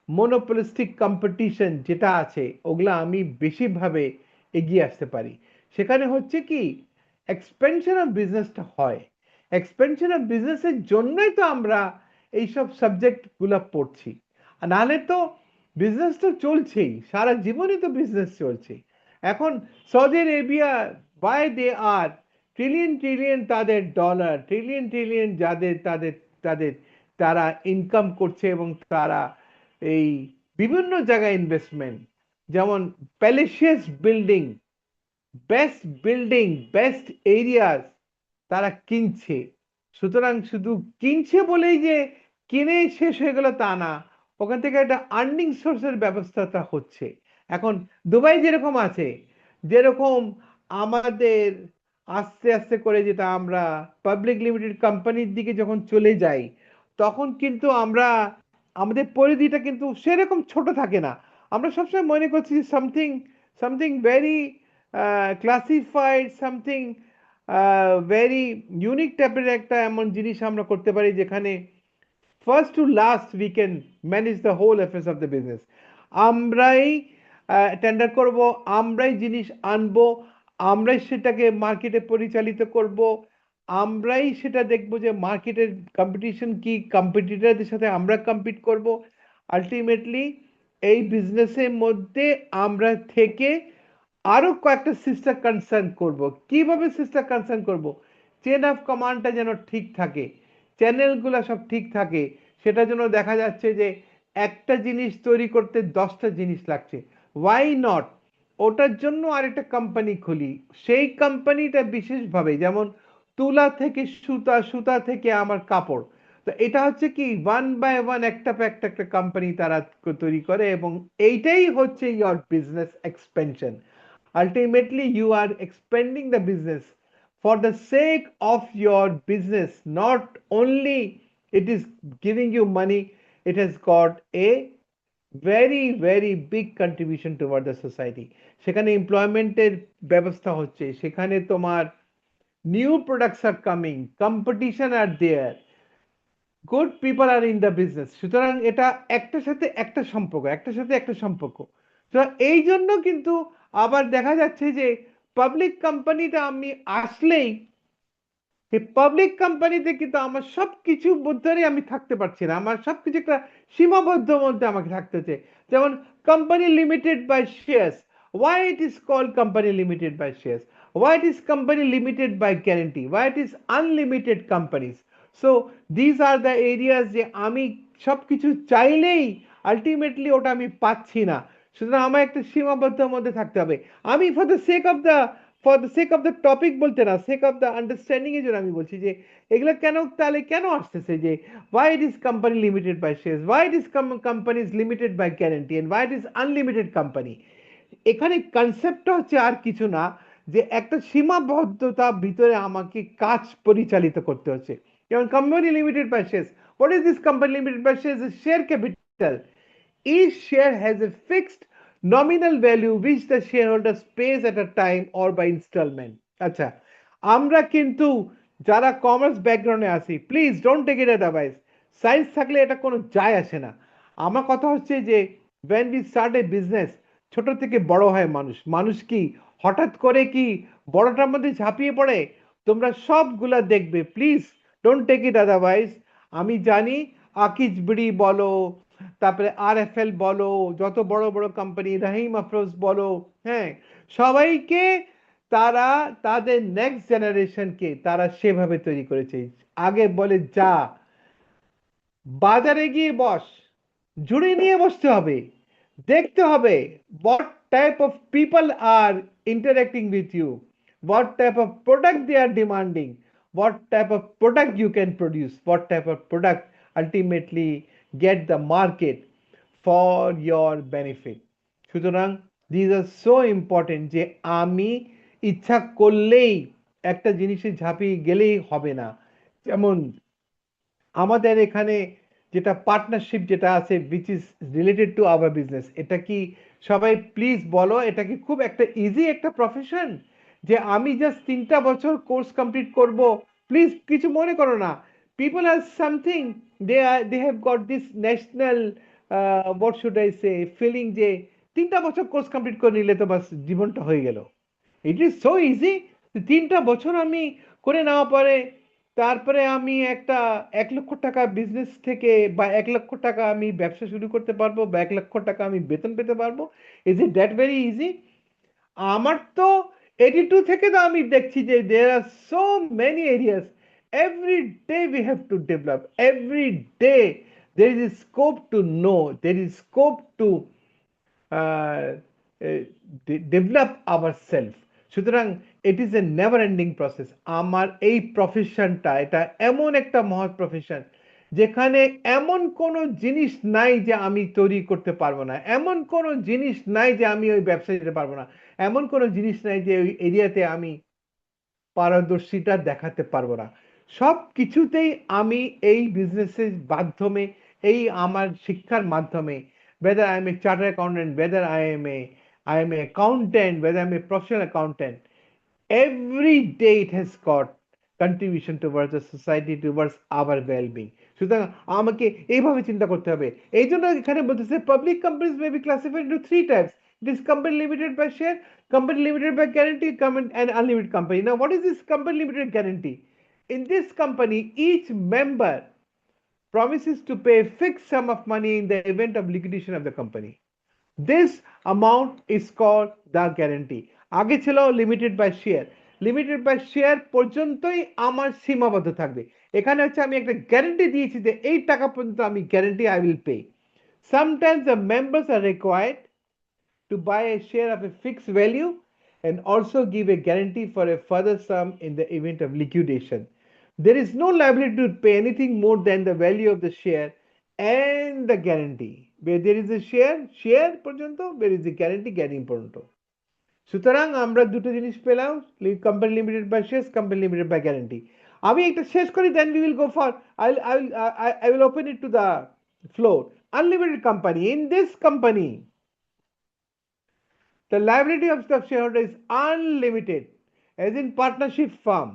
মনোপলিস্টিক কম্পিটিশন যেটা আছে ওগুলা আমি বেশিভাবে এগিয়ে আসতে পারি। সেখানে হচ্ছে কি এক্সপেনশন অফ বিজনেসটা হয়। এক্সপেনশন অফ বিজনেসের জন্যই তো আমরা এইসব সাবজেক্টগুলো পড়ছি। আর নাহলে তো বিজনেস তো চলছেই, সারা জীবনই তো বিজনেস চলছে। এখন Saudi Arabia, by they are trillion trillion তাদের ডলার, ট্রিলিয়ন ট্রিলিয়ন যাদের তাদের তাদের তারা ইনকাম করছে, এবং তারা এই বিভিন্ন জায়গায় ইনভেস্টমেন্ট, যেমন প্যালেসিয়াস বিল্ডিং, বেস্ট এরিয়াস তারা কিনছে। সুতরাং শুধু কিনছে বলেই যে কিনে শেষ হয়ে গেল তা না, ওখান থেকে একটা আর্নিং সোর্সের ব্যবস্থাটা হচ্ছে। এখন দুবাই যেরকম আছে, যেরকম আমাদের আস্তে আস্তে করে যেটা আমরা পাবলিক লিমিটেড কোম্পানির দিকে যখন চলে যাই, তখন কিন্তু আমরা আমাদের পরিধিটা কিন্তু সেরকম ছোট থাকে না। আমরা সবসময় মনে করছি something something very classified, something very unique টাইপের একটা এমন জিনিস আমরা করতে পারি যেখানে first to last we can manage the whole affairs of the business. আমরাই টেন্ডার করব, আমরাই জিনিস আনবো, আমরাই সেটাকে মার্কেটে পরিচালিত করব, আমরাই সেটা দেখব যে মার্কেটের কম্পিটিশন কি, কম্পিটিটরদের সাথে আমরা কম্পিট করব। আলটিমেটলি এই বিজনেসের মধ্যে আমরা থেকে আরো কয়েকটা সিস্টার কনসার্ন করব। কিভাবে সিস্টার কনসার্ন করব? চেন অফ কমান্ডটা যেন ঠিক থাকে, চ্যানেলগুলো সব ঠিক থাকে, সেটা যেন দেখা যাচ্ছে যে একটা জিনিস তৈরি করতে 10টা জিনিস লাগছে, ওয়াই নট ওটার জন্য আরেকটা কোম্পানি খুলি। সেই কোম্পানিটা বিশেষভাবে, যেমন তুলা থেকে সুতা, সুতা থেকে আমার কাপড়, তো এটা হচ্ছে কি ওয়ান বাই ওয়ান একটা পর একটা একটা কোম্পানি তারা তৈরি করে, এবং এইটাই হচ্ছে your business expansion. Ultimately, you are expanding the business for the sake of your business. Not only it is giving you money, it has got a very big contribution toward the society. সেখানে এমপ্লয়মেন্টের ব্যবস্থা হচ্ছে, সেখানে তোমার new products are coming, competition are there, good people are in the business. সুতরাং এটা একটার সাথে একটা সম্পর্ক, একটার সাথে একটা সম্পর্ক। তো এই জন্য কিন্তু আবার দেখা যাচ্ছে যে পাবলিক কোম্পানিটা আমি আসলেই, সেই পাবলিক কোম্পানিতে কিন্তু আমার সবকিছু মধ্যে আমি থাকতে পারছি না, আমার সবকিছু একটা সীমাবদ্ধ মধ্যে আমাকে থাকতে হচ্ছে। যেমন company limited by shares, why it is called company limited by shares, why it is company limited by guarantee, why it is unlimited companies. So these are the areas যে আমি সবকিছু চাইলেই আলটিমেটলি ওটা আমি পাচ্ছি না। সুতরাং আমার একটা সীমাবদ্ধ মধ্যে থাকতে হবে। আমি for the sake of the topic বলতে না, সেক অফ দ্য আন্ডারস্ট্যান্ডিং এর জন্য আমি বলছি যে এগুলো কেন, তাহলে কেন আসতেছে যে why it is company limited by shares, why it is companies limited by guarantee, and why it is unlimited company। এখানে কনসেপ্টটা হচ্ছে আর কিছু না, যে একটা সীমাবদ্ধতা ভিতরে আমাকে কাজ পরিচালিত করতে হচ্ছে। যেমন company limited by shares, what is this company limited by shares? Share capital, each share has a fixed nominal value which the shareholder pays at a time or by installment. আচ্ছা, আমরা কিন্তু যারা কমার্স ব্যাকগ্রাউন্ডে আছি, please don't take it advice, science থাকলে এটা কোনো যায় আসে না। আমার কথা হচ্ছে যে when we start a business, ছোট থেকে বড় হয় মানুষ, মানুষ কি হঠাৎ করে কি বড়টার মধ্যে ঝাঁপিয়ে পড়ে? তোমরা সবগুলা দেখবে, please don't take it otherwise. আমি জানি আকিজ বিড়ি বলো, তারপরে RFL বলো, যত বড় বড় কোম্পানি, রাহিম আফরোজ বলো, হ্যাঁ, সবাইকে তারা তাদের নেক্সট জেনারেশনকে তারা সেভাবে তৈরি করেছে। আগে বলে যা বাজারে গিয়ে বস, জুড়ে নিয়ে বসতে হবে, দেখতে হবে what type of people are interacting with you, what type of product they are demanding, what type of product you can produce, what type of product ultimately get the market for your benefit. সুতরাং these are so important যে আমি ইচ্ছা করলেই একটা জিনিসে ঝাঁপিয়ে গেলেই হবে না। যেমন আমাদের এখানে যেটা পার্টনারশিপ যেটা আছে which is related to our business, এটা কি সবাই প্লিজ বলো, এটা কি খুব একটা ইজি একটা প্রফেশন যে আমি জাস্ট 3টা বছর কোর্স কমপ্লিট করব? প্লিজ কিছু মনে করো না, people are something, they have got this national what should I say feeling যে 3টা বছর কোর্স কমপ্লিট করে নিলে তো বাস জীবনটা হয়ে গেল। ইট ইজ সো ইজি। 3টা বছর আমি করে নেওয়া পরে তারপরে আমি একটা 1 লক্ষ টাকা বিজনেস থেকে বা 1 লক্ষ টাকা আমি ব্যবসা শুরু করতে পারবো বা 1 লক্ষ টাকা আমি বেতন পেতে পারবো। Is it that very easy? আমার তো 82 থেকে তো আমি দেখছি যে there are so many areas, every day we have to develop, every day there is scope to know, there is scope to develop ourselves. সুতরাং it is a never ending process. আমার এই প্রফেশনটা এটা এমন একটা মহৎ প্রফেশন যেখানে এমন কোনো জিনিস নাই যে আমি তৈরি করতে পারবো না, এমন কোনো জিনিস নাই যে আমি ওই ব্যবসায় যেতে পারবো না, এমন কোনো জিনিস নাই যে ওই এরিয়াতে আমি পারদর্শিতা দেখাতে পারবো না। সব কিছুতেই আমি এই বিজনেসের মাধ্যমে, এই আমার শিক্ষার মাধ্যমে, whether I am a chartered accountant, whether I am a accountant, whether I am a professional accountant, every day it has got contribution towards the society, towards our well-being. সুতরাং আমাকে এইভাবে চিন্তা করতে হবে। এই জন্য এখানে বলতেছে public companies may be classified into 3 types. It is company limited by share, company limited by guarantee, and unlimited company. Now, what is this company limited guarantee? In this company, each member promises to pay a fixed sum of money in the event of liquidation of the company. This amount is called the guarantee. আগে ছিল limited by share, limited by share পর্যন্তই আমার সীমাবদ্ধ থাকবে। এখানে হচ্ছে আমি একটা গ্যারান্টি দিয়েছি যে এই টাকা পর্যন্ত আমি guarantee I will pay. Sometimes the members are required to buy a share of a fixed value and also give a guarantee for a further sum in the event of liquidation. There is no liability to pay anything more than the value of the share and the guarantee. Where there is a share পর্যন্ত, where is the guarantee পর্যন্ত। সুতরাং আমরা দুটো জিনিস পেলাম, company limited by shares, company limited by guarantee. আমি একটা শেষ করি, then we will go for I will open it to the floor. Unlimited company. In this company, the liability of the shareholder is unlimited, as in partnership firm,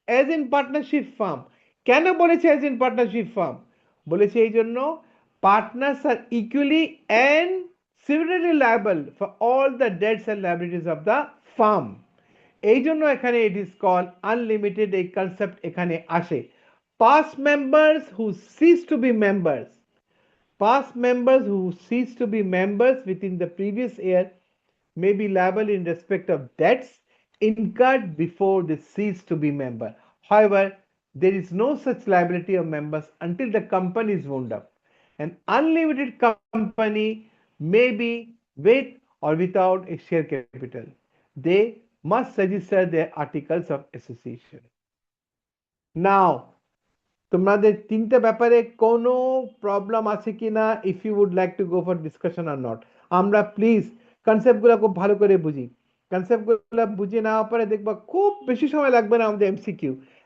as in partnership firm. কেন বলেছে as in partnership firm? বলেছে এই জন্য partners are equally and similarly liable for all the debts and liabilities of the firm. এই জন্য এখানে it is called unlimited, এই concept এখানে আসে। Past members who cease to be members, past members who cease to be members within the previous year may be liable in respect of debts incurred before they cease to be member. However, there is no such liability of members until the company is wound up. An unlimited company may be with or without a share capital. They must register their articles of association. Now, তোমাদের তিনটা ব্যাপারে কোনো problem আছে কিনা, if you would like to go for discussion or not. আমরা please কনসেপ্টগুলো খুব ভালো করে বুঝি, কনসেপ্টগুলো বুঝে নেওয়ার পরে দেখবা খুব বেশি সময় লাগবে না আমাদের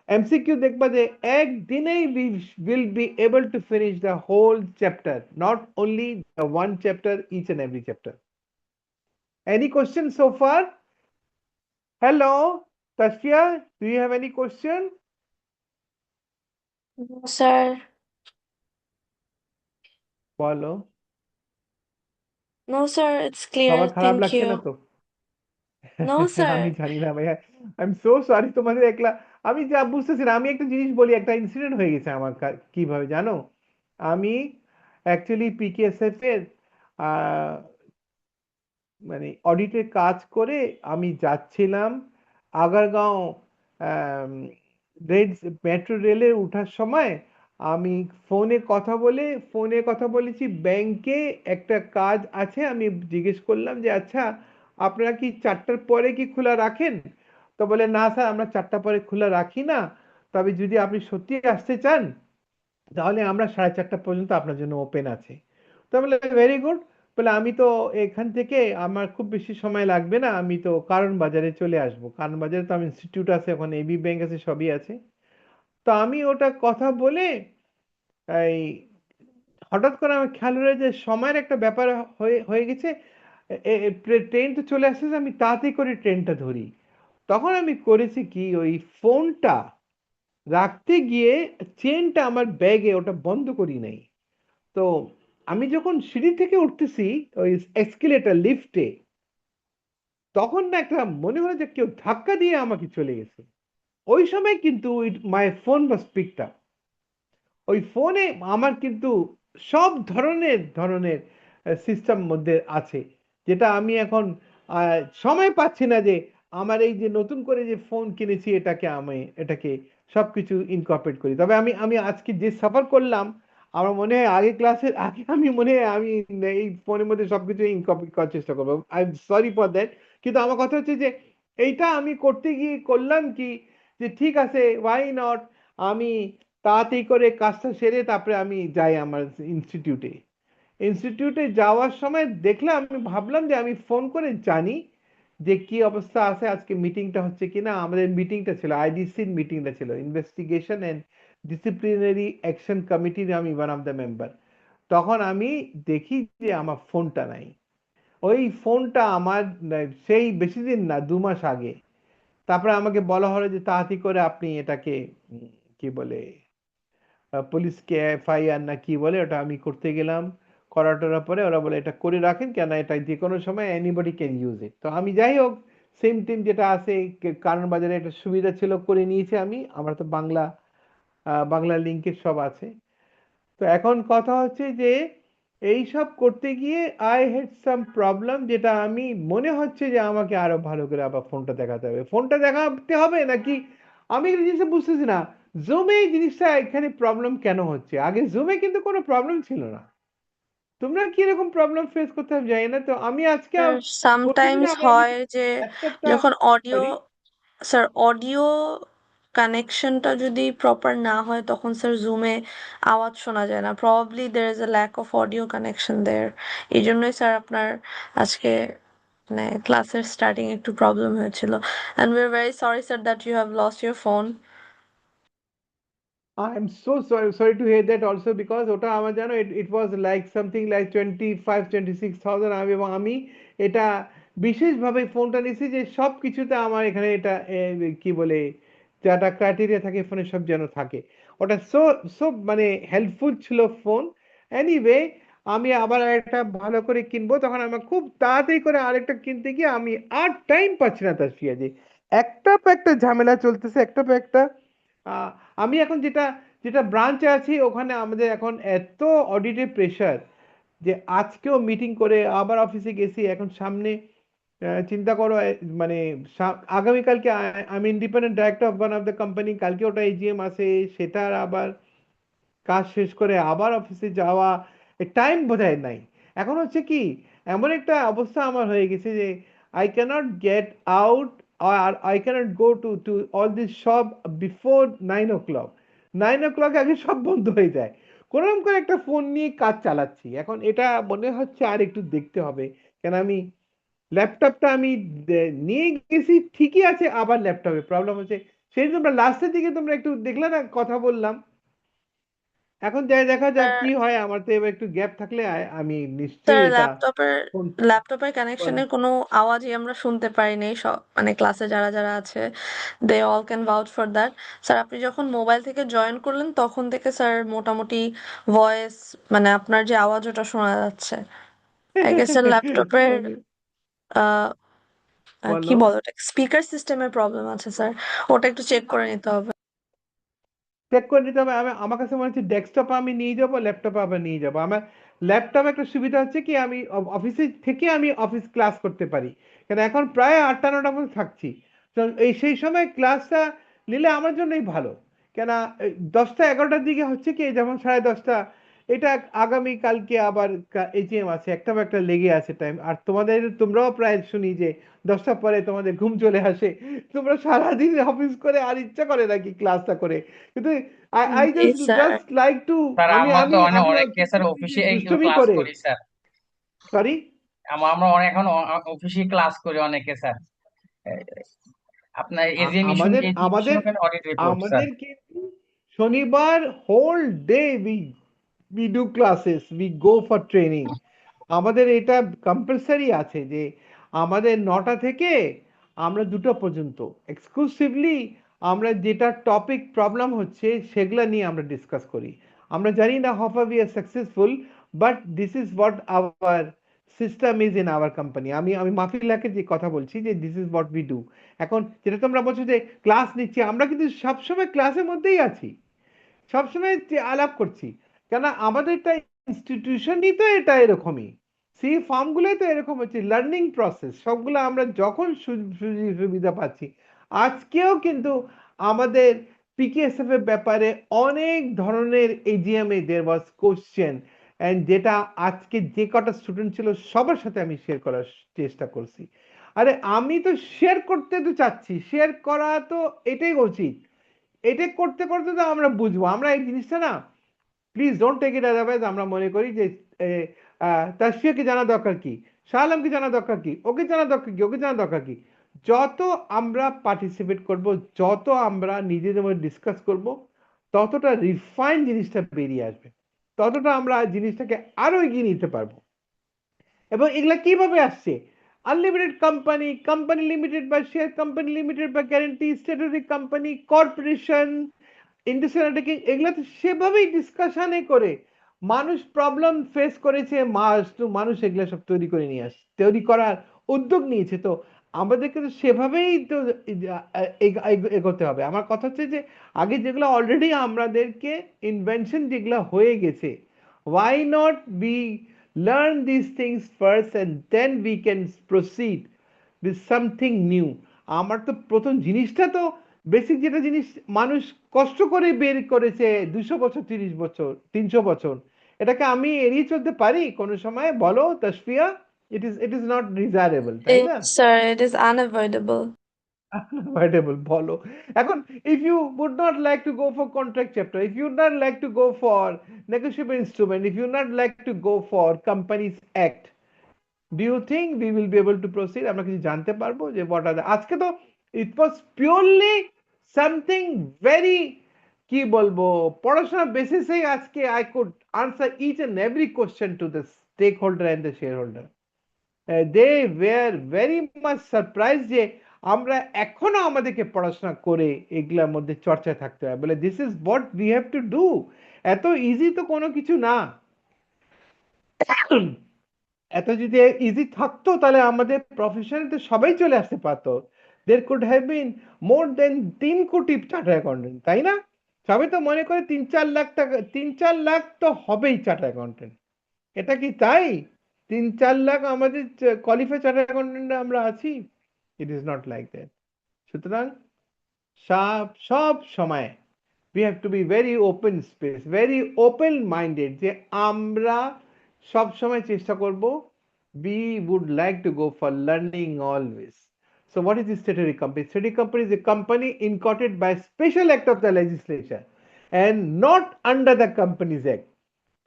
এমসিকিউ দেখবা যে একদিনেই we will be able to finish the whole chapter, not only the one chapter, each and every chapter. Any questions so far? Hello, Tasya, do you have any question? No, sir. বলো। No, sir, it's clear. সবার খারাপ Thank লাগছে না you. তো? No, আমি sir. জানি না ভাইয়া, আই এম সো সরি তোমাদের একলা। আমি যা বুঝতেছি না, আমি একটা জিনিস বলি, একটা ইনসিডেন্ট হয়ে গেছে আমার কিভাবে জানো? আমি অ্যাকচুয়ালি পিকেএসএফ এর মানে অডিটের কাজ করে আমি যাচ্ছিলাম আগারগাঁও মেট্রো রেলে ওঠার সময় আমি ফোনে কথা বলেছি, ব্যাংকে একটা কাজ আছে। আমি জিজ্ঞেস করলাম যে আচ্ছা আপনারা কি 4টার পরে কি খোলা রাখেন? তো বলে না স্যার, আমরা 4টা পরে খোলা রাখি না, তবে যদি আপনি সত্যি আসতে চান তাহলে আমরা 4:30 পর্যন্ত আপনার জন্য ওপেন আছে। তো বলে ভেরি গুড। বলে আমি তো এখান থেকে আমার খুব বেশি সময় লাগবে না, আমি তো কারণ বাজারে চলে আসবো, কারণ বাজারে তো আমার ইনস্টিটিউট আছে, ওখানে এবি ব্যাংক আছে, সবই আছে। তো আমি ওটা কথা বলে এই হঠাৎ করে আমার খেয়াল হলো যে সময়ের একটা ব্যাপার হয়ে হয়ে গেছে। ট্রেন তো চলে আসছে, আমি তাড়াতাড়ি করে ট্রেনটা ধরি। তখন আমি করেছি কি, ওই ফোনটা রাখতে গিয়ে চেনটা আমার ব্যাগে ওটা বন্ধ করি নাই। তো আমি যখন সিঁড়ি থেকে উঠতেছি ওই এসকেলেটর লিফটে, তখন না একটা মনে হলো যে কেউ ধাক্কা দিয়ে আমাকে চলে গেছে। ওই সময় কিন্তু my phone was picked up. ওই ফোনে আমার কিন্তু সব ধরনের ধরনের সিস্টেম মধ্যে আছে, যেটা আমি এখন সময় পাচ্ছি না যে আমার এই যে নতুন করে যে ফোন কিনেছি এটাকে সবকিছু ইনকর্পোরেট করি। তবে আমি আমি আজকে যে সাফার করলাম, আমার মনে হয় আগে ক্লাসের আগে আমি মনে হয় আমি এই ফোনের মধ্যে সবকিছু ইনকর্পোরেট করার চেষ্টা করবো। I am sorry for that. কিন্তু আমার কথা হচ্ছে যে এইটা আমি করতে গিয়ে করলাম কি, যে ঠিক আছে, ওয়াই নট, আমি তাড়াতাড়ি করে কাজটা সেরে তারপরে আমি যাই আমার ইনস্টিটিউটে। ইনস্টিটিউটে যাওয়ার সময় দেখলাম, আমি ভাবলাম যে আমি ফোন করে জানি যে কি অবস্থা আছে, আজকে মিটিংটা হচ্ছে কিনা। আমাদের মিটিংটা ছিল, আইডিসির মিটিংটা ছিল, ইনভেস্টিগেশন অ্যান্ড ডিসিপ্লিনারি অ্যাকশন কমিটির আমি ওয়ান অফ দ্য মেম্বার। তখন আমি দেখি যে আমার ফোনটা নাই। ওই ফোনটা আমার সেই বেশি দিন না, 2 মাস আগে। তারপরে আমাকে বলা হলো যে তাড়াতাড়ি করে আপনি এটাকে কি বলে পুলিশকে এফআইআর না কি বলে, ওটা আমি করতে গেলাম। করার পরে ওরা বলে এটা করে রাখেন, কেন এটা যে কোনো সময় এনিবডি ক্যান ইউজ ইট। তো আমি যাই হোক, সেম টিম যেটা আছে কারণ বাজারে একটা সুবিধা ছিল, করে নিয়েছি আমি। আমার তো বাংলা লিঙ্কের সব আছে। তো এখন কথা হচ্ছে যে এই সব করতে গিয়ে আই হ্যাড সাম প্রবলেম, যেটা আমি মনে হচ্ছে যে আমাকে আরো ভালো করে আবার ফোনটা দেখাতে হবে। ফোনটা দেখাতে হবে নাকি, আমি এই জিনিসটা বুঝতেছি না। জুমে এই জিনিসটা এখানে প্রবলেম কেন হচ্ছে? আগে জুমে কিন্তু কোনো প্রবলেম ছিল না। তোমরা কি এরকম প্রবলেম ফেস করতে হবে জানি না। তো আমি আজকে প্রতিদিন সামটাইমস আবার আমি হয় যে ল্যাপটপটা, যখন অডিও সরি, স্যার অডিও কানেকশনটা যদি প্রপার না হয় তখন স্যার জুমে আওয়াজ শোনা যায় না। Probably there is a lack of audio connection there. এই জন্যই স্যার আপনার আজকে মানে ক্লাসের স্টার্টিং একটু প্রবলেম হয়েছিল। And we are very sorry sir that you have lost your phone. I'm so sorry to hear that also, because ওটা আমার জানো it was like something like 25-26,000। আমি এটা বিশেষভাবে ফোনটা নিয়েছি যে সব কিছুতে আমার এখানে এটা কি বলে যাটা ক্রাইটেরিয়া থাকে ফোনে সব যেন থাকে। ওটা সো সো মানে হেল্পফুল ছিল ফোন। এনিওয়ে, আমি আবার একটা ভালো করে কিনবো, তখন আমার খুব তাড়াতাড়ি করে আরেকটা কিনতে গিয়ে আমি আর টাইম পাচ্ছি না তার ফিয়াজে। একটা পর একটা ঝামেলা চলতেছে, একটা পর একটা। আহ, আমি এখন যেটা যেটা ব্রাঞ্চে আছি, ওখানে আমাদের এখন এত অডিটের প্রেশার যে আজকেও মিটিং করে আবার অফিসে গেছি। এখন সামনে চিন্তা করো, মানে আগামীকালকে আমি independent director of one of the company, কালকে ওটা এজিএম আছে, সেটার আবার কাজ শেষ করে আবার অফিসে যাওয়া, টাইম বোধহয় নাই। এখন হচ্ছে কি, এমন একটা অবস্থা আমার হয়ে গেছে যে আই ক্যানট গেট আউট, আর I can't go to to all this shop before 9 o'clock। 9 o'clock আগে সব বন্ধ হয়ে যায়। কোনোরকম করে একটা ফোন নিয়ে কাজ চালাচ্ছি। এখন এটা মনে হচ্ছে আর একটু দেখতে হবে, কেন আমি ল্যাপটপটা আমি নিয়ে গেছি ঠিকই আছে, আবার ল্যাপটপে প্রবলেম হচ্ছে। সেই তোমরা লাস্টের দিকে তোমরা একটু দেখলে না, কথা বললাম। এখন দেখা যাক স্যার কি হয়। আমার তো এবার একটু গ্যাপ থাকলে আমি স্যার নিশ্চয়ই এটা ফোন ল্যাপটপের বলো। কানেকশনের কোনো আওয়াজই আমরা শুনতে পাইনি। সব মানে ক্লাসে যারা যারা আছে they all can vouch for that. Sir আপনি যখন মোবাইল থেকে জয়েন করলেন তখন থেকে স্যার মোটামুটি ভয়েস মানে আপনার যে আওয়াজ ওটা শোনা যাচ্ছে। আই গেস স্যার ল্যাপটপের মানে কি বলো, বলে ওটা স্পিকার সিস্টেমের প্রবলেম আছে স্যার, ওটা একটু চেক করে নিতে হবে। চেক করে নিতে হবে। আমার কাছে মনে হচ্ছে ডেস্কটপ আমি নিয়ে যাবো, ল্যাপটপ আবার নিয়ে যাবো। আমার ল্যাপটপ একটা সুবিধা হচ্ছে কি, আমি অফিসে থেকে আমি অফিস ক্লাস করতে পারি, কারণ এখন প্রায় 8টা 9টা পর্যন্ত থাকছি। তো সেই সময় ক্লাসটা নিলে আমার জন্যই ভালো। কেন 10টা 11টার দিকে হচ্ছে কি, যেমন 10:30, এটা আগামী কালকে আবার এজিএম আছে, একটা বা একটা লেগে আছে টাইম। আর তোমরাও প্রায় শুনি যে 10টার পরে তোমাদের ঘুম চলে আসে। তোমরা সারাদিন অফিস করে আর ইচ্ছা করে নাকি ক্লাসটা করে। কিন্তু I G just sir. Just like to, sir আমি আমরা তো আমি আমি অনেকে স্যার অফিসে দুষ্টুমি ক্লাস করে, করি স্যার। সরি। আমরা অনেক এখন অফিসে ক্লাস করি অনেকে স্যার। আপনার এজিএম ইস্যু আমাদের ইস্যু আমাদের অডিট রিপোর্ট স্যার। আমাদের কিন্তু শনিবার whole day we do classes, we go for training. আমাদের এটা কম্পালসারি আছে যে আমাদের 9টা থেকে আমরা 2টা পর্যন্ত এক্সক্লুসিভলি আমরা যেটা টপিক প্রবলেম হচ্ছে সেগুলা নিয়ে আমরা ডিসকাস করি। আমরা জানি না how far we are successful, but this is what hour system is in our company. আমি মাফিলাকে যে কথা বলছি যে this is what we do. এখন যেটা তোমরা বলছো যে ক্লাস নিচ্ছি, আমরা কিন্তু সবসময় ক্লাসের মধ্যেই আছি, সবসময় আলাপ করছি, কেন আমাদের একটা ইনস্টিটিউশনই তো এটা এরকমই, সেই ফার্মগুলোই তো এরকম হচ্ছে লার্নিং প্রসেস, সবগুলো আমরা যখন সুযোগ সুবিধা পাচ্ছি। আজকেও কিন্তু আমাদের পিকেএসএফ এর ব্যাপারে অনেক ধরনের এজিএম এ দেয়ার ওয়াজ কোশ্চেন, এন্ড যেটা আজকে যে কটা স্টুডেন্ট ছিল সবার সাথে আমি শেয়ার করার চেষ্টা করছি। আরে আমি তো শেয়ার করতে তো চাচ্ছি, শেয়ার করা তো এটাই উচিত। এটা করতে করতে তো আমরা বুঝবো, আমরা এই জিনিসটা না, please don't take it otherwise আমরা মনে করি যে তাসফিয়াকে জানা দরকার কি, শাহ আলমকে জানা দরকার কি, ওকে জানা দরকার কি, ওকে জানা দরকার কি। যত আমরা পার্টিসিপেট করব, যত আমরা নিজেদের মধ্যে ডিসকাস করব, ততটা রিফাইন জিনিসটা বেরিয়ে আসবে, ততটা আমরা জিনিসটাকে আরো এগিয়ে নিতে পারবো। এবং এগুলা কিভাবে আসছে? আনলিমিটেড কোম্পানি, কোম্পানি লিমিটেড বা শেয়ার, কোম্পানি লিমিটেড বা guarantee, statutory company, corporation, industrial taking, এগুলা তো সেভাবেই ডিসকাশনে করে মানুষ প্রবলেম ফেস করেছে, মানুষ এগুলা সব তৈরি করে নিয়ে আসছে, তৈরি করার উদ্যোগ নিয়েছে। তো আমাদেরকে তো সেভাবেই তো এগোতে হবে। আমার কথা হচ্ছে যে আগে যেগুলো অলরেডি আমাদেরকে ইনভেনশন যেগুলো হয়ে গেছে, why not we learn these things first and then we can proceed with something new? আমার তো প্রথম জিনিসটা তো বেসিক যেটা জিনিস মানুষ কষ্ট করে বের করেছে 200 বছর, 30 বছর, 300 বছর, এটাকে আমি এড়িয়ে চলতে পারি কোনো সময়? বলো Tasfia, it is not desirable, তাই না? Sir, it is unavoidable. Unavoidable বলো। এখন if you would not like to go for contract chapter, if you would not like to go for negotiable instrument, if you would not like to go for companies act, do you think we will be able to proceed? আমরা কিছু জানতে পারবো যে what are the, আজকে তো it was purely something very, কি বলবো, পড়াশোনার বেসিসেই আজকে I could answer each and every question to the stakeholder and the shareholder. They were very much surprised যে আমরা এখনো আমাদেরকে পড়াশোনা করে এগুলোর মধ্যে চর্চায় থাকতে হয়, বলে this is what we have to do. এত ইজি তো কোনো কিছু না। এত যদি ইজি থাকতো তাহলে আমাদের প্রফেশনে তো সবাই চলে আসতে পারতো। দের কুড হ্যাভ বিন মোর দেন 3 কোটি চার্টার অ্যাকাউন্টেন্ট, তাই না? সবাই তো মনে করে 3-4 লাখ টাকা, 3-4 লাখ তো হবেই চার্টার অ্যাকাউন্টেন্ট। এটা কি তাই? 3-4 লাখ আমাদের কোয়ালিফাইড চার্টার অ্যাকাউন্টেন্ট আমরা আছি? ইট ইজ নট লাইক দ্যাট। সুতরাং সব সময় we have to be very open space, very open minded, যে আমরা সব সময় চেষ্টা করব, we would like to go for learning always. So what is the statutory company? Statutory company is a company incorporated by special act of the legislature and not under the Companies Act.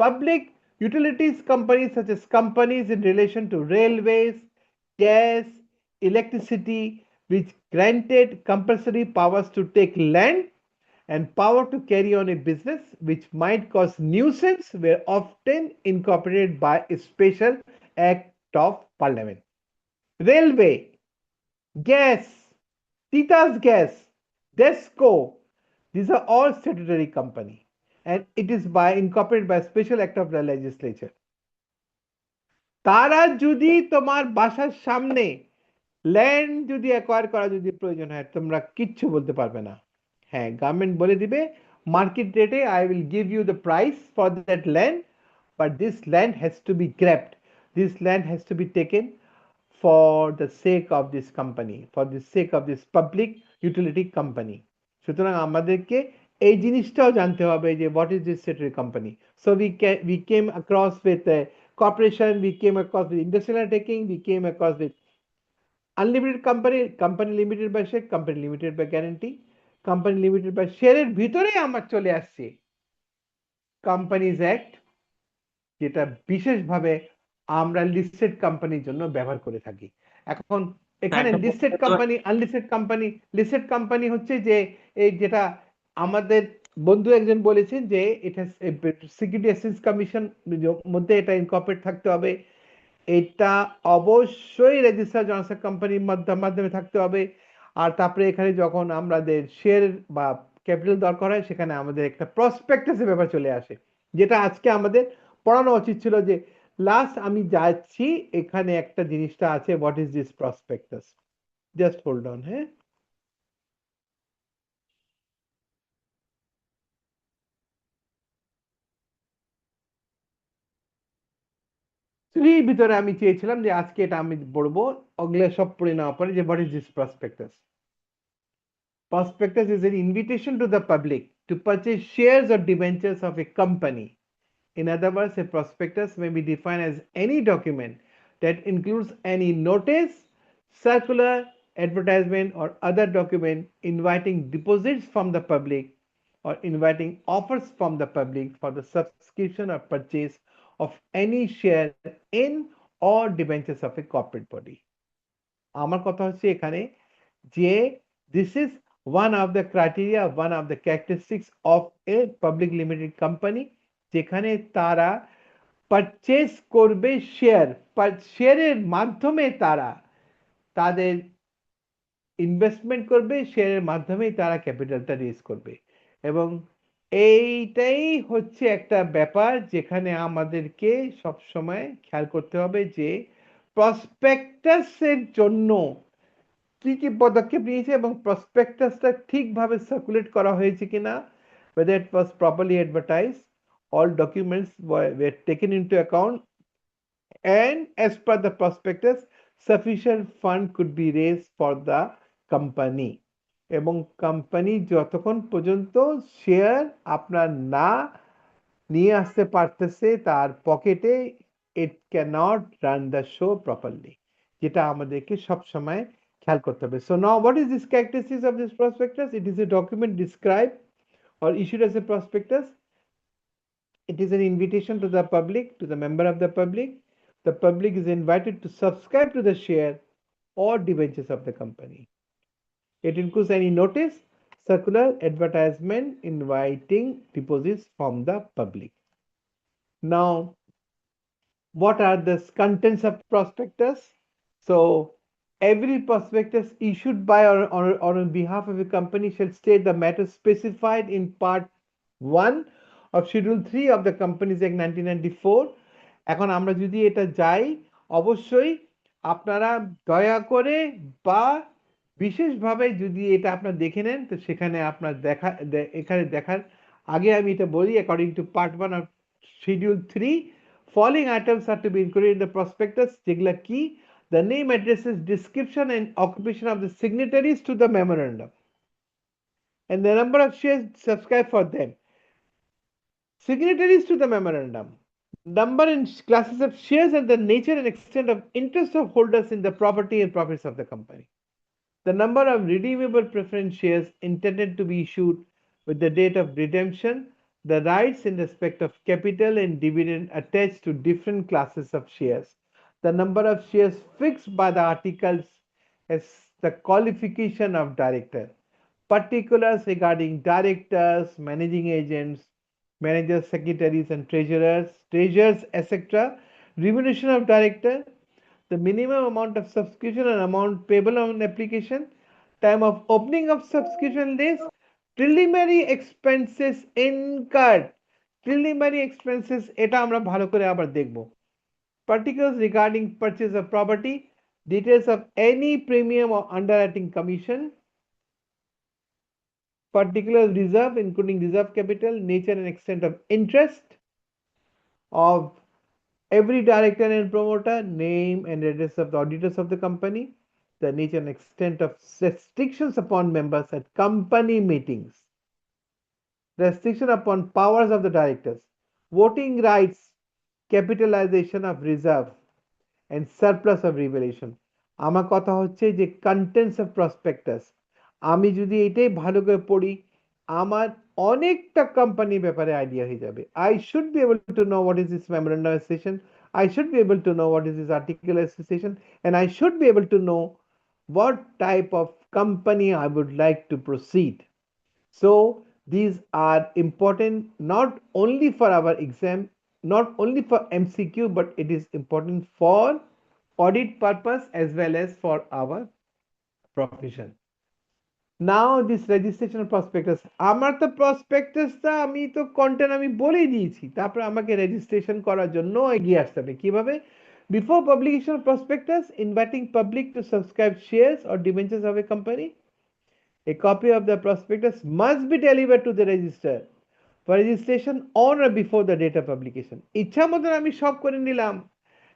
Public utilities companies such as companies in relation to railways, gas, electricity, which granted compulsory powers to take land and power to carry on a business which might cause nuisance, were often incorporated by a special act of parliament. Railway, gas, Titas Gas, Desco, these are all statutory company and it is incorporated by a special act of the legislature. তারা যদি তোমার বাসার সামনে land যদি acquire করা যদি প্রয়োজন হয়, তোমরা কিচ্ছু বলতে পারবে না। হ্যাঁ, গভর্নমেন্ট বলে দিবে মার্কেট রেটে I will give you the price for that land, but this land has to be grabbed, this land has to be taken for the sake of this company, for the sake of this public utility company. সুতরাং আমাদেরকে এই জিনিসটাও জানতে হবে যে what is this statutory company. So we came across with corporation, we came across with industrial undertaking, we came across with unlimited company, company limited by share, company limited by guarantee, company limited by share এর ভিতরেই আমার চলে আসছে companies act, যেটা বিশেষভাবে আমরা listed কোম্পানির জন্য ব্যবহার করে থাকি। এখন এখানে একটা লিস্টেড প্রশ্ন- company, unlisted company, listed company হচ্ছে যে এই যেটা আমাদের বন্ধু একজন বলেছেন যে এটা সিকিউরিটি এক্সচেঞ্জ কমিশন মধ্যে এটা ইনকর্পোরেট থাকতে হবে, এটা অবশ্যই রেজিস্টার জনসন কোম্পানির মাধ্যমে থাকতে হবে, আর তারপরে এখানে যখন আমাদের শেয়ার বা ক্যাপিটাল দরকার হয় সেখানে আমাদের একটা প্রসপেক্টাসের ব্যাপার চলে আসে, যেটা আজকে আমাদের পড়ানো উচিত ছিল। যে লাস্ট আমি যাচ্ছি, এখানে একটা জিনিসটা আছে, what is this prospectus, just hold on. হ্যাঁ, থ্রির ভিতরে আমি চেয়েছিলাম যে আজকে এটা আমি পড়বো, ওগুলো সব পড়ে নেওয়ার পরে যে what is this prospectus. Prospectus is an invitation to the public to purchase shares or debentures of a company. In other words, a prospectus may be defined as any document that includes any notice, circular, advertisement, or other document inviting deposits from the public or inviting offers from the public for the subscription or purchase of any share in or debentures of a corporate body. আমার কথা হচ্ছে এখানে যে this is one of the criteria, one of the characteristics of a public limited company, যেখানে তারা purchase করবে share, শেয়ারের মাধ্যমে তারা তাদের ইনভেস্টমেন্ট করবে, শেয়ারের মাধ্যমেই তারা ক্যাপিটালটা রেজ করবে। এবং এইটাই হচ্ছে একটা ব্যাপার যেখানে আমাদেরকে সবসময় খেয়াল করতে হবে যে প্রসপেক্টাসের জন্য কি কি পদক্ষেপ নিয়েছে এবং প্রসপেক্টাসটা ঠিকভাবে সার্কুলেট করা হয়েছে কিনা, whether it was properly advertised, all documents were taken into account, and as per the prospectus sufficient fund could be raised for the company. এবং কোম্পানি যতক্ষণ পর্যন্ত শেয়ার আপনার না নিয়ে আসতে পারতেছে তার পকেটে, it cannot run the show properly, যেটা আমাদেরকে সব সময় খেয়াল করতে হবে। So now what is this characteristics of this prospectus? It is a document described or issued as a prospectus. It is an invitation to the public, to the member of the public. The public is invited to subscribe to the share or debentures of the company. It includes any notice, circular, advertisement inviting deposits from the public. Now, what are the contents of prospectus? So every prospectus issued by or on behalf of a company shall state the matter specified in part 1 of schedule 3 of the Companies Act 1994. এখন আমরা যদি এটা যাই, অবশ্যই আপনারা দয়া করে বা বিশেষভাবে যদি এটা আপনারা দেখে নেন, তো সেখানে আপনার এখানে দেখার আগে আমি এটা বলি, according to part 1 of schedule 3, following items are to be included in the prospectus, যেগুলা কি? The name, addresses, description and occupation of the signatories to the memorandum, and the number of shares subscribed for them. Signatories to the memorandum, number and classes of shares, and the nature and extent of interest of holders in the property and profits of the company. The number of redeemable preference shares intended to be issued with the date of redemption, the rights in respect of capital and dividend attached to different classes of shares, the number of shares fixed by the articles as the qualification of director, particulars regarding directors, managing agents, managers, secretaries, and treasurers, etc., remuneration of director, the minimum amount of subscription and amount payable on application, time of opening of subscription list, preliminary expenses incurred. Preliminary expenses এটা আমরা ভালো করে আবার দেখব। Particulars regarding purchase of property, details of any premium or underwriting commission, particular reserve including reserve capital, nature and extent of interest of every director and promoter, name and address of the auditors of the company, the nature and extent of restrictions upon members at company meetings, restriction upon powers of the directors, voting rights, capitalization of reserve, and surplus of revelation. আমার কথা হচ্ছে যে contents of prospectus, আমি যদি এটাই ভালো করে পড়ি, আমার অনেকটা কোম্পানির ব্যাপারে আইডিয়া হয়ে যাবে। I should be able to know what is this memorandum of association, I should be able to know what is this article of association, and I should be able to know what type of company I would like to proceed. So These are important not only for our exam, not only for MCQ, but it is important for audit purpose as well as for our profession. Now this registration prospectus, আমার তো প্রসপেক্টাসটা আমি তো content আমি বলেই দিয়েছি, তারপর আমাকে registration করার জন্য এগিয়ে আসতে হবে কিভাবে? Before publication of prospectus, inviting public to subscribe shares or debentures of a company, a copy of the prospectus must be delivered to the register for registration on or before the date of publication. ইচ্ছা মতন আমি সব করে নিলাম,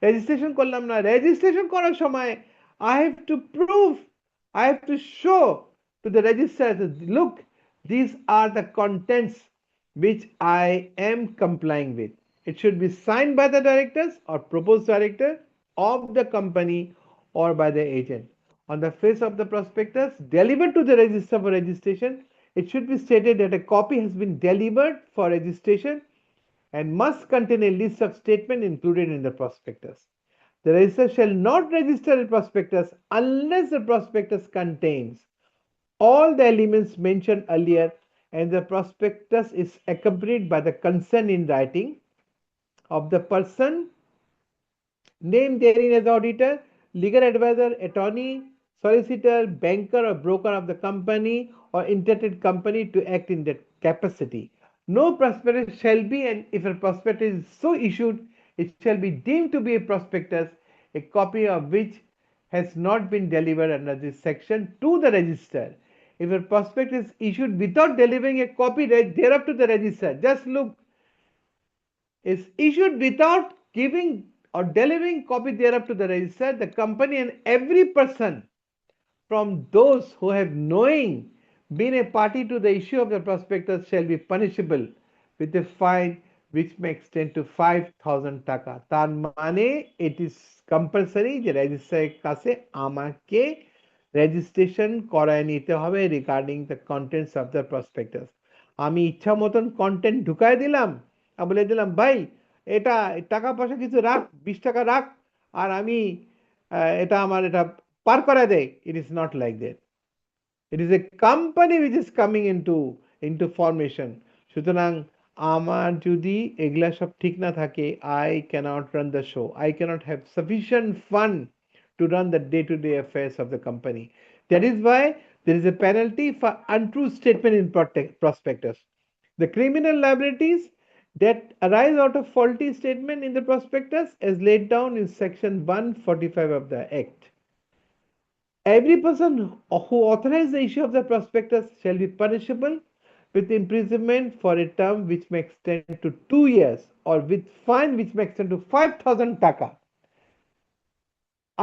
registration করলাম না, registration করার সময় I have to prove, I have to show to the registrar that, look, these are the contents which I am complying with. It should be signed by the directors or proposed director of the company or by the agent. On the face of the prospectus delivered to the register for registration, it should be stated that a copy has been delivered for registration and must contain a list of statements included in the prospectus. The register shall not register a prospectus unless the prospectus contains all the elements mentioned earlier and the prospectus is accompanied by the consent in writing of the person named therein as auditor, legal advisor, attorney, solicitor, banker or broker of the company or intended company to act in that capacity. No prospectus shall be, and if a prospectus is so issued, it shall be deemed to be a prospectus, a copy of which has not been delivered under this section to the register. If a prospectus is issued without delivering a copy thereof to the register, just look, is issued without giving or delivering copy thereof to the register, the company and every person from those who have knowing been a party to the issue of the prospectus shall be punishable with a fine which may extend to 5,000 টাকা। তার মানে it is compulsory যে রেজিস্ট্রারের কাছে আমাকে registration করায় নিতে হবে regarding the contents of the prospectus. আমি ইচ্ছা মতন কন্টেন্ট ঢুকায় দিলাম আর বলে দিলাম ভাই এটা টাকা পয়সা কিছু রাখ, 20 টাকা রাখ আর আমি এটা আমার এটা পার করা দেয়। It is not like that. It is a company which is coming into formation. সুতরাং আমার যদি এগুলা সব ঠিক না থাকে, I cannot run the show. I cannot have sufficient fund to run the day-to-day affairs of the company. That is why there is a penalty for untrue statement in prospectus. The criminal liabilities that arise out of faulty statement in the prospectus as laid down in section 145 of the Act. Every person who authorizes the issue of the prospectus shall be punishable with imprisonment for a term which may extend to 2 years or with fine which may extend to 5,000 taka,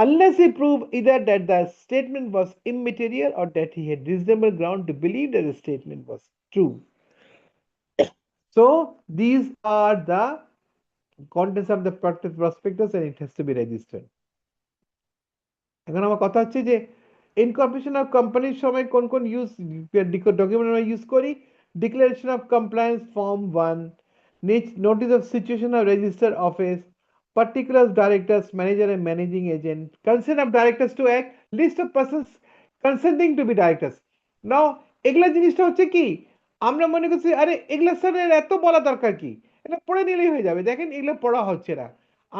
unless he prove either that the statement was immaterial or that he had reasonable ground to believe that the statement was true. So these are the contents of the prospectus and it has to be registered. এখন আমার কথা হচ্ছে যে incorporation of কোম্পানির সময় কোন কোন document আমরা ইউজ করি? Declaration of compliance form 1, notice of situation of register office, particular directors, manager and managing agent, consent of directors to act, list of persons consenting to be directors. Now এগুলা জিনিসটা হচ্ছে কি আমরা মনে করছি আরে এগুলা স্যার এত বলা দরকার কি, এটা পড়ে নিলেই হয়ে যাবে। দেখেন এগুলো পড়া হচ্ছে না,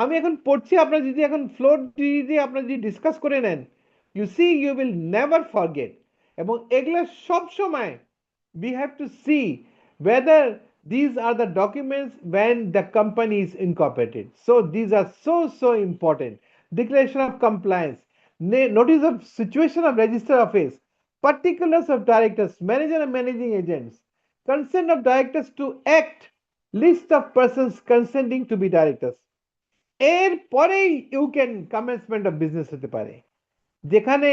আমি এখন পড়ছি। আপনারা যদি এখন ফ্লোর দিয়ে আপনারা যদি ডিসকাস করে নেন, you see you will never forget. এবং এগুলো সব সময় we have to see whether these are the documents when the company is incorporated. So these are so important. Declaration of compliance, notice of situation of register office, particulars of directors, manager and managing agents, consent of directors to act, list of persons consenting to be directors. এর পরেই you can commencement of business হতে পারে, যেখানে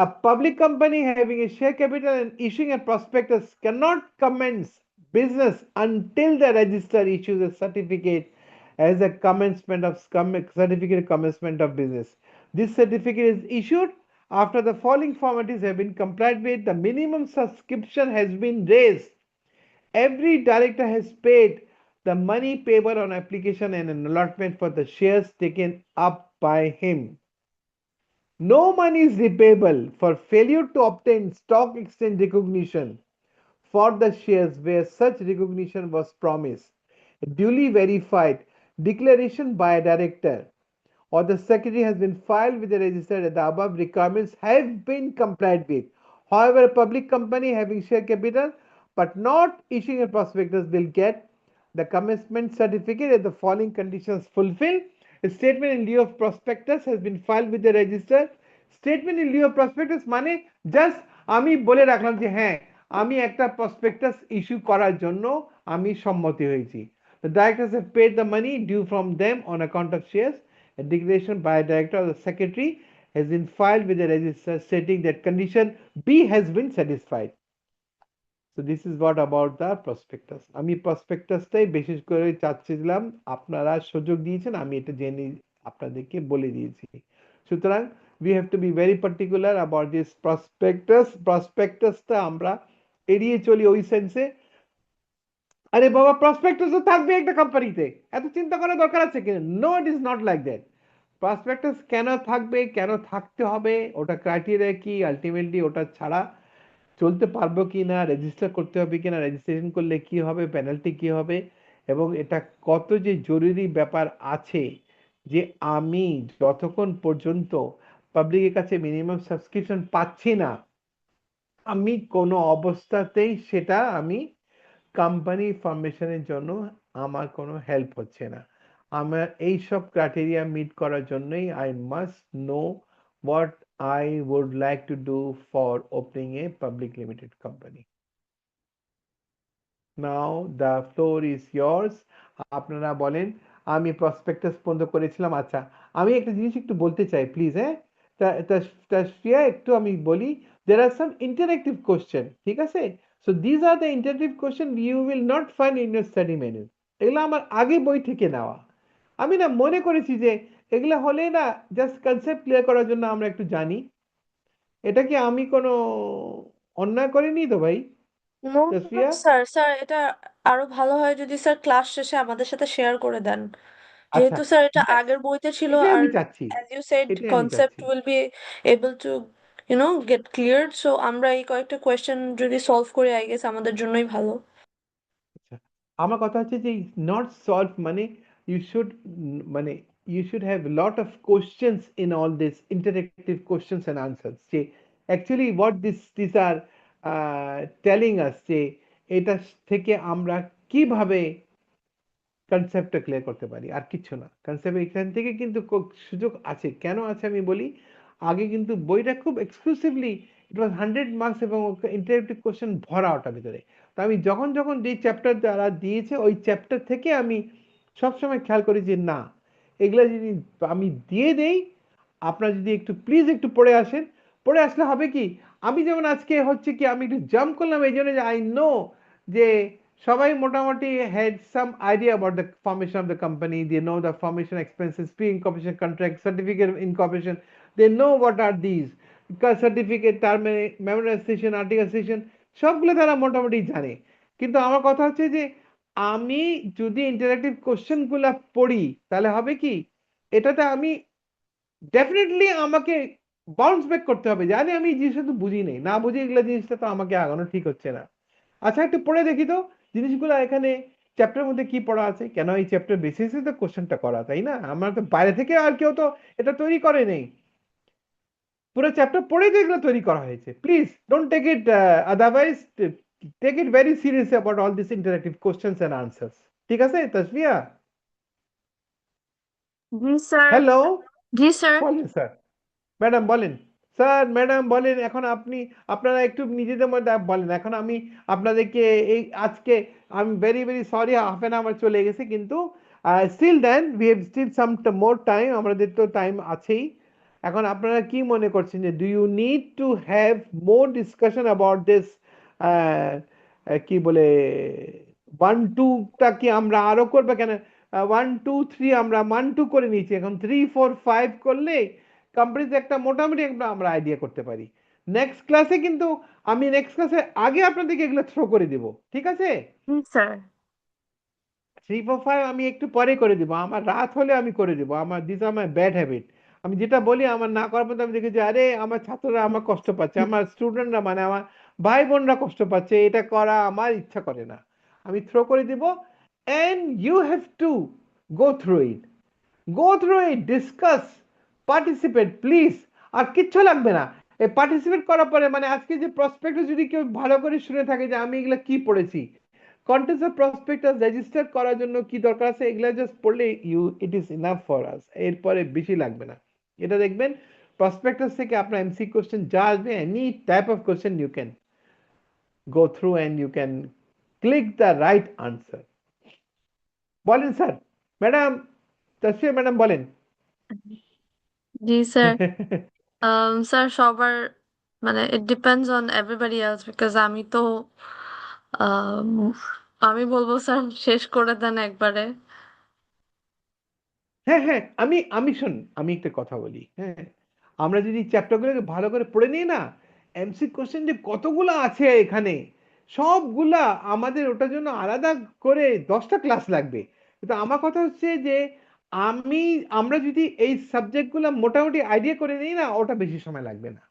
a public company having a share capital and issuing a prospectus cannot commence business until the registrar issues a certificate as a commencement of commencement of business. This certificate is issued after the following formalities have been complied with. The minimum subscription has been raised. Every director has paid the money payable on application and an allotment for the shares taken up by him. No money is repayable for failure to obtain stock exchange recognition for the shares where such recognition was promised, a duly verified declaration by a director or the secretary has been filed with the register that the above requirements have been complied with. However, a public company having share capital but not issuing a prospectus will get the commencement certificate if the following conditions fulfilled. A statement in lieu of prospectus has been filed with the register. Statement in lieu of prospectus মানে just আমি বলে রাখলাম যে হ্যাঁ আমি একটা prospectus issue করার জন্য আমি সম্মতি হয়েছি। The directors have paid the money due from them on account of shares. A declaration by a director or the secretary has been filed with the register stating that condition B has been satisfied. So this is what about the prospectus. আমি প্রসপেক্টাসটাই বিশেষ করে চাচ্ছিলাম, আপনারা সুযোগ দিয়েছেন, আমি এটা জেনে আপনাদেরকে বলে দিয়েছি। সুতরাং we have to be very particular about this prospectus. প্রসপেক্টাসটা আমরা এড়িয়ে চলি ওই সেন্সে, আরে বাবা প্রসপেক্টাস তো থাকবে একটা কোম্পানিতে, এত চিন্তা করার দরকার আছে কিনা? No, it is not like that. Prospectus কেন থাকবে, কেন থাকতে হবে, ওটা ক্রাইটেরিয়া কি, আলটিমেটলি ওটা ছাড়া চলতে পারবো কি না, রেজিস্টার করতে হবে কিনা, রেজিস্ট্রেশন করলে কি হবে, পেনাল্টি কি হবে, এবং এটা কত যে জরুরি ব্যাপার আছে যে আমি যতক্ষণ পর্যন্ত পাবলিকের কাছে মিনিমাম সাবস্ক্রিপশন পাচ্ছি না, আমি কোনো অবস্থাতেই সেটা আমি কোম্পানি ফর্মেশনের জন্য আমার কোনো হেল্প হচ্ছে না। আমার এইসব ক্রাইটেরিয়া মিট করার জন্যই I must no what I would like to do for opening a public limited company. Now the floor is yours. আপনারা বলেন, আমি প্রসপেক্টাস বন্ধ করেছিলাম। আচ্ছা, আমি একটা জিনিস একটু বলতে চাই প্লিজ, হ্যাঁ তাশফিয়া, একটু আমি বলি, there are some interactive question, ঠিক আছে? So these are the interactive question you will not find in your study manual. এগুলো আমার আগে বই থেকে নেওয়া। আমি না মনে করেছি যে এগুলো হলে না জাস্ট কনসেপ্ট ক্লিয়ার করার জন্য আমরা একটু জানি। এটা কি আমি কোনো অন্যায় করিনি তো ভাই নো তাসফিয়া? স্যার, স্যার এটা আরো ভালো হয় যদি স্যার ক্লাস শেষে আমাদের সাথে শেয়ার করে দেন, আচ্ছা, যেহেতু স্যার এটা এটা আগের বইতে ছিল। এটাই আর আমি চাচ্ছি, অ্যাজ ইউ সেড এটাই আমি কনসেপ্ট চাচ্ছি। Will be able to get cleared. So আমরা এই কয়েকটা কোয়েশ্চেন যদি সলভ করি আই গেস আমাদের জন্যই ভালো। আচ্ছা, আমার কথা হচ্ছে যে নট সলভ মানে ইউ শুড মানে you should have lot of questions in all this interactive questions and answers, যে actually what this are telling us, যে এটা থেকে আমরা কিভাবে কনসেপ্টটা ক্লিয়ার করতে পারি, আর কিছু না। কনসেপ্ট এখান থেকে কিন্তু সুযোগ আছে, কেন আছে আমি বলি। আগে কিন্তু বইটা খুব এক্সক্লুসিভলি ইট ওয়াজ 100 মার্কস এবং ইন্টারেক্টিভ কোশ্চেন ভরা ওটার ভিতরে। তো আমি যখন যখন যে চ্যাপ্টার যারা দিয়েছে ওই চ্যাপ্টার থেকে আমি সবসময় খেয়াল করি যে না, এগুলো যদি আমি দিয়ে দেই, আপনারা যদি একটু প্লিজ একটু পড়ে আসেন, পড়ে আসলে হবে কি, আমি যেমন আজকে হচ্ছে কি আমি একটু জাম্প করলাম এই জন্য যে আই নো যে সবাই মোটামুটি had some idea about the formation of the company, they know the formation expenses, pre-incorporation contract, certificate of incorporation, they know what are these certificate, memorization, articulation, সবগুলো তারা মোটামুটি জানে। কিন্তু আমার কথা হচ্ছে যে আমি যদি ইন্টারেক্টিভ কোশ্চেন গুলা পড়ি তাহলে হবে কি, এটাতে আমি ডেফিনেটলি আমাকে বাউন্স ব্যাক করতে হবে, জানি আমি এই জিনিসটা তো বুঝি নেই, না বুঝি এগুলো জিনিসটা তো আমাকে আগানো ঠিক হচ্ছে না। আচ্ছা, একটু পড়ে দেখি তো জিনিসগুলো এখানে চ্যাপ্টারের মধ্যে কি পড়া আছে, কেন এই চ্যাপ্টার বেসিসে তো কোশ্চেনটা করা, তাই না? আমার তো বাইরে থেকে আর কেউ তো এটা তৈরি করে নেই, পুরো চ্যাপ্টার পড়েই তো এগুলো তৈরি করা হয়েছে। Please don't take it otherwise, take it very seriously about all this interactive questions and answers. ঠিক আছে তাসফিয়া? জি স্যার। হ্যালো, জি স্যার। বলেন স্যার, ম্যাডাম বলেন, স্যার ম্যাডাম বলেন, এখন আপনারা একটু নিজেদের মধ্যে বলেন। এখন আমি আপনাদেরকে এই আজকে আমি very very sorry, half an hour চলে গেছে, কিন্তু still then we have still some more time, আমাদের তো টাইম আছেই। এখন আপনারা কি মনে করছেন যে do you need to have more discussion about this, কি বলে 1-2টা কি আমরা আরো করবো? কেন 1-2-3 আমরা 1-2 করে নিয়েছি, এখন 3-4-5 করলে কোম্পানিতে একটা মোটামুটি আমরা আইডিয়া করতে পারি। নেক্সট ক্লাসে কিন্তু আমি নেক্সট ক্লাসে আগে আপনাদেরকে এগুলো থ্রো করে দিব, ঠিক আছে? জি স্যার। 3-4-5 আমি একটু পরে করে দিব, আমার রাত হলে আমি করে দিব, আমার this are my bad habit. আমি যেটা বলি আমার না করার মধ্যে আমি দেখি যে আরে আমার ছাত্ররা আমার কষ্ট পাচ্ছে, আমার স্টুডেন্টরা মানে ভাই বোনরা কষ্ট পাচ্ছে, এটা করা আমার ইচ্ছা করে না, আমি থ্রো করে দিব, and you have to go through it, discuss, participate please. আর কিচ্ছু লাগবে না, এই পার্টিসিপেট করার পরে মানে আজকে যে প্রসপেক্টাস যদি কেউ ভালো করে শুনে থাকে যে আমি এগুলা কি পড়েছি, কন্টেস্ট অফ প্রসপেক্টাস রেজিস্টার করার জন্য কি দরকার আছে এগুলা জাস্ট পড়লে it is enough for us, এরপরে বেশি লাগবে না। এটা দেখবেন প্রসপেক্টাস থেকে আপনার এমসি কোশ্চেন যা আসবে, any type of question you can go through and you can click the right answer. বলেন স্যার, ম্যাডাম, তাসফিয়া ম্যাডাম বলেন। জি স্যার স্যার সবার মানে it depends on everybody else because আমি তো um, আমি বলবো স্যার শেষ করে দেন একবারে। হ্যাঁ হ্যাঁ, আমি শোন, আমি একটা কথা বলি, হ্যাঁ, আমরা যদি চ্যাপ্টারগুলোকে ভালো করে পড়ে নিই না, এমসি কোশ্চেন যে কতগুলো আছে এখানে, সবগুলা আমাদের ওটার জন্য আলাদা করে 10টা ক্লাস লাগবে। কিন্তু আমার কথা হচ্ছে যে আমরা যদি এই সাবজেক্টগুলো মোটামুটি আইডিয়া করে নিই না, ওটা বেশি সময় লাগবে না,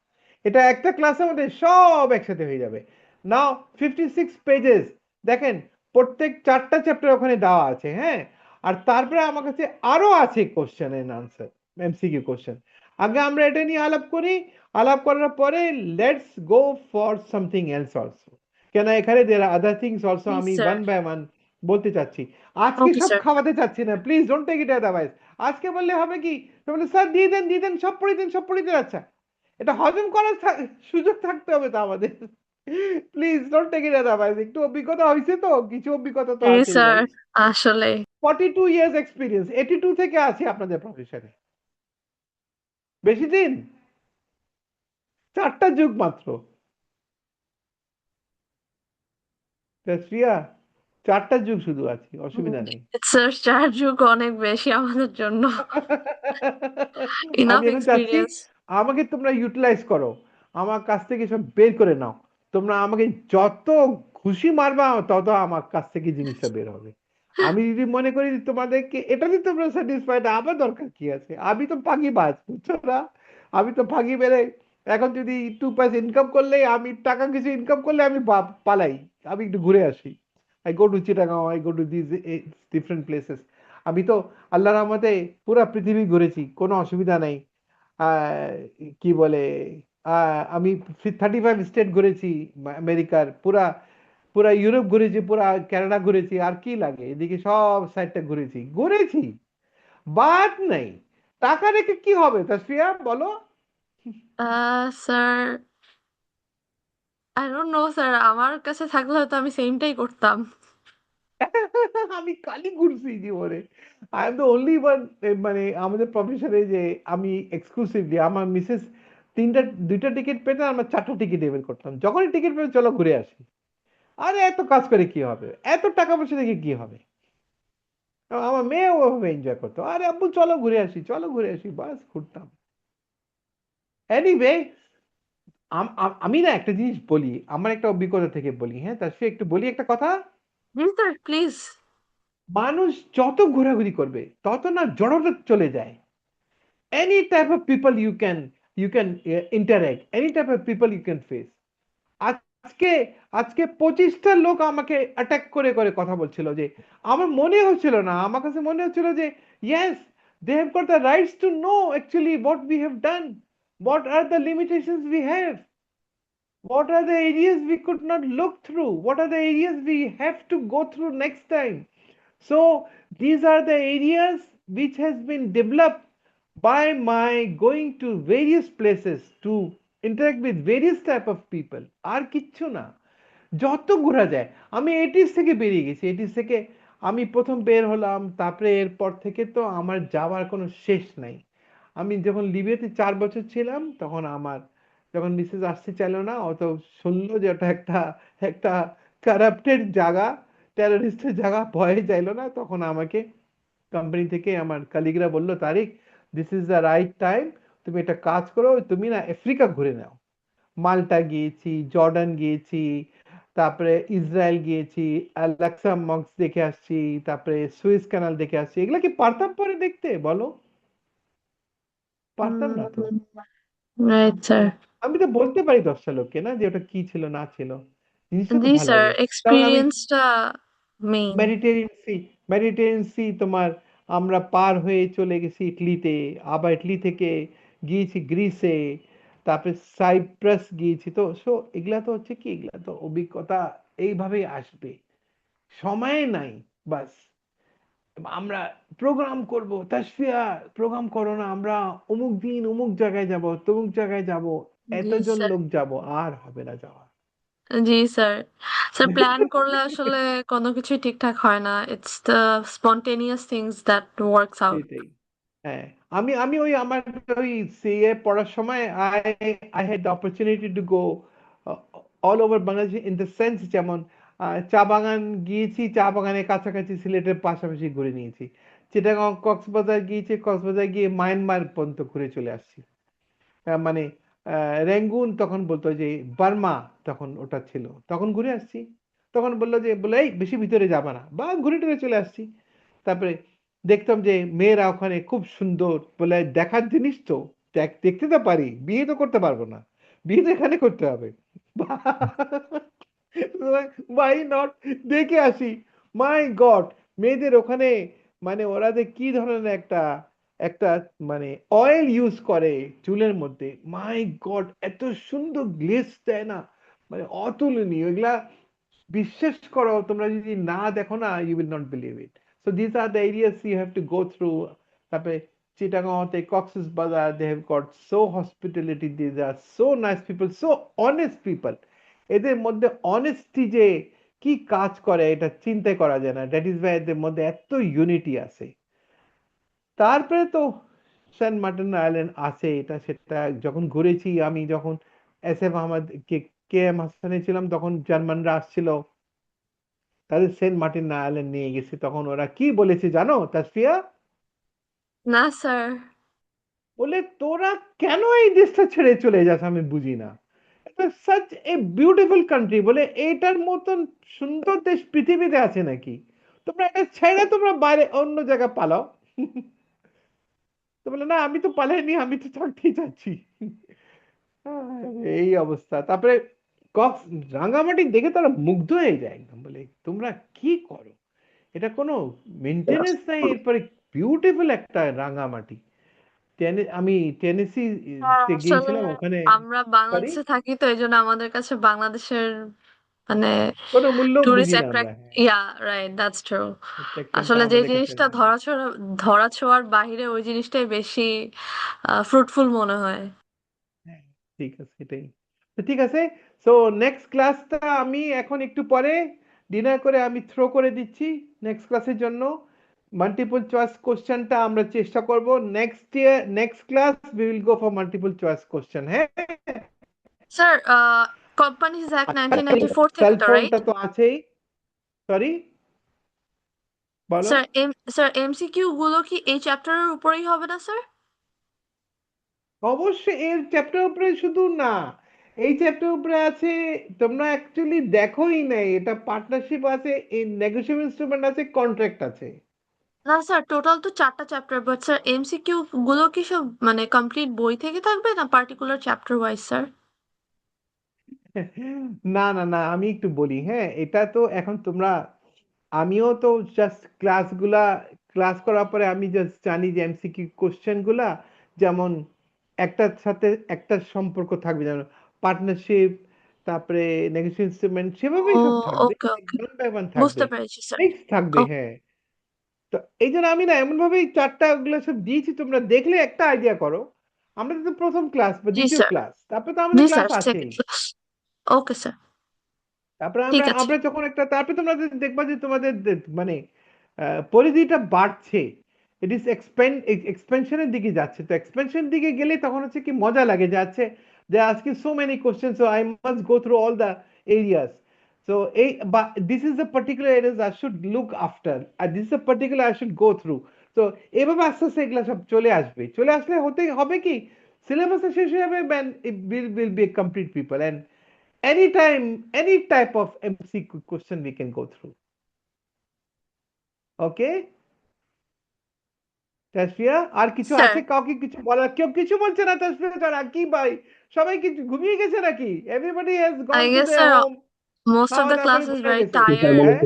এটা একটা ক্লাসের মধ্যে সব একসাথে হয়ে যাবে। নাও 56 পেজেস, দেখেন প্রত্যেক 4টা চ্যাপ্টার ওখানে দেওয়া আছে, হ্যাঁ, আর তারপরে আমার কাছে আরো আছে question and answer, MCQ question. আগে আমরা এটা নিয়ে আলাপ করি, আলাপ করার পরে let's go for something else also, কেন এখানে দের আর আদার থিংস অলসো, জি আমি স্যার। ওয়ান বাই ওয়ান বলতে চাচ্ছি। আজকে ওকে সব স্যার। খাওয়াতে চাচ্ছি না, please don't take it advice. আজকে বললে হবে কি, তো বলে স্যার দিয়ে দেন সব পড়িয়ে দেন, আচ্ছা এটা হজম করার সুযোগ থাকতে হবে তো আমাদের। Please don't take it advice, একটু অভিজ্ঞতা হয়েছে তো, কিছু অভিজ্ঞতা তো জি আছে স্যার ভাই। আসলে 42 ইয়ার্স এক্সপিরিয়েন্স, 82 থেকে আছি আপনাদের প্রফেশনে, বেশি দিন, 4টা যুগ মাত্র। শ্রিয়া, 4টা যুগ শুধু আছি, অসুবিধা নেই। স্যার 4 যুগ অনেক বেশি আমাদের জন্য। আমি ইনাফ এখন চাচ্ছি এক্সপিরিয়েন্স। আমাকে তোমরা ইউটিলাইজ করো, আমার কাছ থেকে সব বের করে নাও, তোমরা আমাকে যত খুশি মারবা তত আমার কাছ থেকে জিনিসটা বের হবে। আমি যদি মনে করি যে তোমাদেরকে এটাতে তোমরা স্যাটিসফাইড, আমার দরকার কি আছে, আমি তো ফাঁকিবাজ, বুঝছো না, আমি তো ফাঁকি মেরে এখন যদি 2 পয়সা ইনকাম করলে, আমি টাকা কিছু ইনকাম করলে আমি পালাই, আমি একটু ঘুরে আসি, I go to Chittagong, I go to this different places. আমি তো আল্লাহর রহমতে পুরা পৃথিবী ঘুরেছি, কোনো অসুবিধা নেই। কি বলে, আমি 35 স্টেট ঘুরেছি, আমেরিকার পুরা পুরা ইউরোপ ঘুরেছি, পুরা কানাডা ঘুরেছি, আর কি লাগে, এদিকে সব সাইডটা ঘুরেছি, বাদ নাই। টাকা রেখে কি হবে তাসফিয়া বলো? Sir I don't know sir, আমার কাছে থাকলে হয়তো আমি সেমটাই করতাম। আমি কালি ঘুরছি জীবনে, I am the only one, মানে আমাদের প্রফেশনে যে আমি এক্সক্লুসিভলি, আমার মিসেস 2টা টিকিট পেতে আমরা 4টা টিকিট বের করতাম, যখনই টিকিট পেয়ে চলো ঘুরে আসি। আরে এত কাজ করে কি হবে, এত টাকা পয়সা দেখে কি হবে, আমার মেয়ে ওভাবে এনজয় করতো, আরে আব্বু চলো ঘুরে আসি, বাস ঘুরতাম। এনিওয়ে, আমি না একটা জিনিস বলি, আমার একটা অভিজ্ঞতা থেকে বলি, হ্যাঁ, তার সে একটু বলি একটা কথা, জি স্যার প্লিজ। মানুষ যত ঘোরাঘুরি করবে তত না জড়তা চলে যায়। any type of people you can interact, any type of people you can face. আজকে আজকে 25টা লোক আমাকে অ্যাটাক করে করে কথা বলছিল, যে আমার মনে হচ্ছিল না, আমার কাছে মনে হচ্ছিল যে yes, they have got the rights to know actually what we have done, what are the limitations we have, what are the areas we could not look through, what are the areas we have to go through next time. So these are the areas which has been developed by my going to various places to interact with various type of people, আর কিচ্ছু না, যত ঘোরা যায়। আমি 80s থেকে বেরিয়ে গেছি, 80s থেকে আমি প্রথম বের হলাম, তারপরে এরপর থেকে তো আমার যাওয়ার কোনো শেষ নাই। আমি যখন লিবিয়াতে 4 বছর ছিলাম, তখন যখন মিসেস আসতে চাইলো না, অত শুনলো যে ওটা একটা একটা কারাপ্টেড জায়গা, টেররিস্টের জায়গা, ভয়ে যাইলো না, তখন আমাকে কোম্পানি থেকে আমার কালিগরা বললো, Tariq, this is the right time, তুমি একটা কাজ করো, তুমি না আফ্রিকা ঘুরে নাও। মাল্টা গিয়েছি, জর্ডান গিয়েছি, তারপরে ইসরায়েল গিয়েছি, আলাক্সা মস্ক দেখে আসছি, তারপরে সুয়েজ ক্যানাল দেখে আসছি। এগুলা কি পারতাম পরে দেখতে, বলো? পারতাম না তো। Right sir. আমি তো বলতে পারি 10টা লোককে না যে ওটা কি ছিল না ছিল, জিনিসটা খুব জি ভালো স্যার, হবে। কারণ আমি এক্সপিরিয়েন্সটা মেইন। মেডিটেরেনিয়ান সি তোমার আমরা পার হয়ে চলে গেছি ইটলিতে, আবার ইটলি থেকে গিয়েছি গ্রিসে, তারপরে সাইপ্রাস গিয়েছি। তো এগুলা তো হচ্ছে কি, এগুলা তো অভিজ্ঞতা এইভাবেই আসবে, সময় নাই। বাস আমরা প্রোগ্রাম করব, তাসফিয়া প্রোগ্রাম করো না, আমরা অমুক দিন অমুক জায়গায় যাব, তমুক জায়গায় যাব, জি এতজন স্যার। লোক যাব, আর হবে না যাওয়া। জি স্যার। স্যার প্ল্যান করলে আসলে কোনো কিছুই ঠিকঠাক হয় না। It's the spontaneous things that works out. সেটাই। হ্যাঁ, আমি আমি ওই আমার ওই সিএ পড়ার সময় I I had the opportunity to go all over Bangladesh, in the sense যেমন চা বাগান গিয়েছি, চা বাগানের কাছাকাছি সিলেটের পাশাপাশি ঘুরে নিয়েছি। চিটাগাং কক্সবাজার গিয়েছি, কক্সবাজার গিয়ে মায়ানমার পর্যন্ত ঘুরে চলে আসছি। মানে রেঙ্গুন তখন বলতো যে বার্মা, তখন ওটা ছিল, তখন ঘুরে আসছি। তখন বললো যে বলে এই বেশি ভিতরে যাবা না, বা ঘুরে টুরে চলে আসছি। তারপরে দেখতাম যে মেয়েরা ওখানে খুব সুন্দর, বলে দেখার জিনিস তো, দেখতে তো পারি, বিয়ে তো করতে পারবো না, বিয়ে তো এখানে করতে হবে। বাই নট, দেখে আসি। মাই গড, মেয়েদের ওখানে মানে ওরা যে কি ধরনের একটা একটা মানে অয়েল ইউজ করে চুলের মধ্যে, মাই গড এত সুন্দর গ্লেজ দেয় না, মানে অতুলনীয় এগুলা। বিশ্বাস করো, তোমরা যদি না দেখো না, you will not believe it. So this are the areas you have to go through. তারপরে চিটাগাঁওতে Cox's Bazar, they have got so hospitality, this are so nice people, so honest people. এদের মধ্যে অনেস্টি যে কি কাজ করে এটা চিন্তা করা যায় না। দ্যাট ইজ ওয়াই এদের মধ্যে এত ইউনিটি আছে। তারপরে তো সেন্ট মার্টিন আইল্যান্ড আছে, এটা সেটা যখন ঘুরেছি আমি, যখন S F Ahmed K M হাসানে ছিলাম, তখন জার্মানরা আসছিল, তাদের সেন্ট মার্টিন আইল্যান্ড নিয়ে গেছি। তখন ওরা কি বলেছে জানো তাসফিয়া? না স্যার। বলে তোরা কেন এই দেশটা ছেড়ে চলে যাস, আমি বুঝি না, সাচ এ বিউটিফুল কান্ট্রি, বলে এইটার মতন সুন্দর দেশ পৃথিবীতে আছে নাকি, তোমরা এটা ছেড়ে তোমরা বাইরে অন্য জায়গায় পালাও। তো বলে না, আমি তো পালাইনি, আমি তো থাকতেই চাচ্ছি। এই অবস্থা। তারপরে কক্স রাঙামাটি দেখে তারা মুগ্ধ হয়ে যায় একদম, বলে তোমরা কি করো, এটা কোনো মেনটেনেন্স নাই। এরপরে বিউটিফুল একটা রাঙামাটি। আমি টেনেসি স্যার তে আসলে গিয়েছিলাম ওখানে। আমরা সরি, বাংলাদেশে থাকি তো এই জন্য আমাদের কাছে বাংলাদেশের মানে কোনো মূল্য টুরিস্ট বুঝি না আমরা। অ্যাট্রাক্ট, হ্যাঁ, ইয়া রাইট, দ্যাটস ট্রু। অ্যাট্রাকশনটা আসলে যে আমাদের কাছে জিনিসটা নাই। ধরা ছোঁয়ার বাহিরে ওই জিনিসটাই বেশি ফ্রুটফুল মনে হয়। হ্যাঁ, ঠিক আছে, এটাই তো ঠিক আছে। সো নেক্সট ক্লাসটা আমি এখন একটু পরে ডিনার করে আমি থ্রো করে দিচ্ছি নেক্সট ক্লাসের জন্য। মাল্টিপল চয়েস কোশ্চেনটা আমরা চেষ্টা করব next class we will go for multiple choice question. হ্যাঁ, স্যার কোম্পানিজ অ্যাক্ট আচ্ছা, 1994 থেকে সেল তো, রাইট? ফোনটা তো আছেই। সরি, বলো। স্যার এমসিকিউ গুলো কি এই চ্যাপ্টারের উপরেই হবে না স্যার? অবশ্যই এর চ্যাপ্টার উপরে শুধু না, এই চ্যাপ্টার উপরে আছে। তোমরা অ্যাকচুয়ালি দেখোই নাই, এটা পার্টনারশিপ আছে, এই নেগোশিয়েবল ইনস্ট্রুমেন্ট আছে, কন্ট্রাক্ট আছে। না স্যার, টোটাল তো 4টা চ্যাপ্টার, বাট স্যার এমসিকিউ গুলো কি সব মানে কমপ্লিট বই থেকে থাকবে না পার্টিকুলার চ্যাপ্টার ওয়াইজ স্যার? না না না, আমি একটু বলি। হ্যাঁ, এটা তো এখন তোমরা, আমিও তো জাস্ট ক্লাস করার পরে আমি জাস্ট জানি যে এমসিকিউ কোশ্চেন গুলা যেমন একটার সাথে একটার সম্পর্ক থাকবে, যেমন পার্টনারশিপ, তারপরে নেগোশিয়েশন ইনস্ট্রুমেন্ট, সেভাবেই ও সব থাকবে, ওকে ওকে, ওয়ান বাই ওয়ান থাকবে, বুঝতে পেরেছি স্যার। মিক্স থাকবে। হ্যাঁ, তো এই জন্য আমি না এমন ভাবেই চারটা ওগুলো সব দিয়েছি, তোমরা দেখলে একটা আইডিয়া করো। আমরা তো প্রথম ক্লাস বা জি দ্বিতীয় স্যার। ক্লাস, তারপরে তো জি আমাদের ক্লাস স্যার, আছেই। Second class. Okay sir. তারপরে ঠিক আমরা আছে। আমরা যখন একটা, তারপরে তোমরা দেখবা যে তোমাদের মানে পরিধিটা বাড়ছে, ইট ইজ এক্সপেনশনের দিকে যাচ্ছে। তো এক্সপেনশন দিকে গেলে তখন হচ্ছে কি মজা লাগে, যাচ্ছে যে আজকে so many question, so I must go through all the areas. So এই বা this is the particular areas I should look after, আর this is the particular I should go through. তো এভাবে আস্তে আস্তে এগুলো সব চলে আসবে, চলে আসলে হতে হবে কি, সিলেবাসটা শেষ হয়ে যাবে, will be complete people, and anytime, any type of MCQ question we can go through. Okay, Tasfia আর কিছু স্যার আছে, কাউকে কিছু বলার? কেউ কিছু বলছে না তাসফিয়া, তারা কি ভাই সবাই কি ঘুমিয়ে গেছে নাকি? Everybody has I gone to guess, there sir, home, most of খাওয়া the দাওয়া করে class is ঘুমিয়ে very গেছে, tired. হ্যাঁ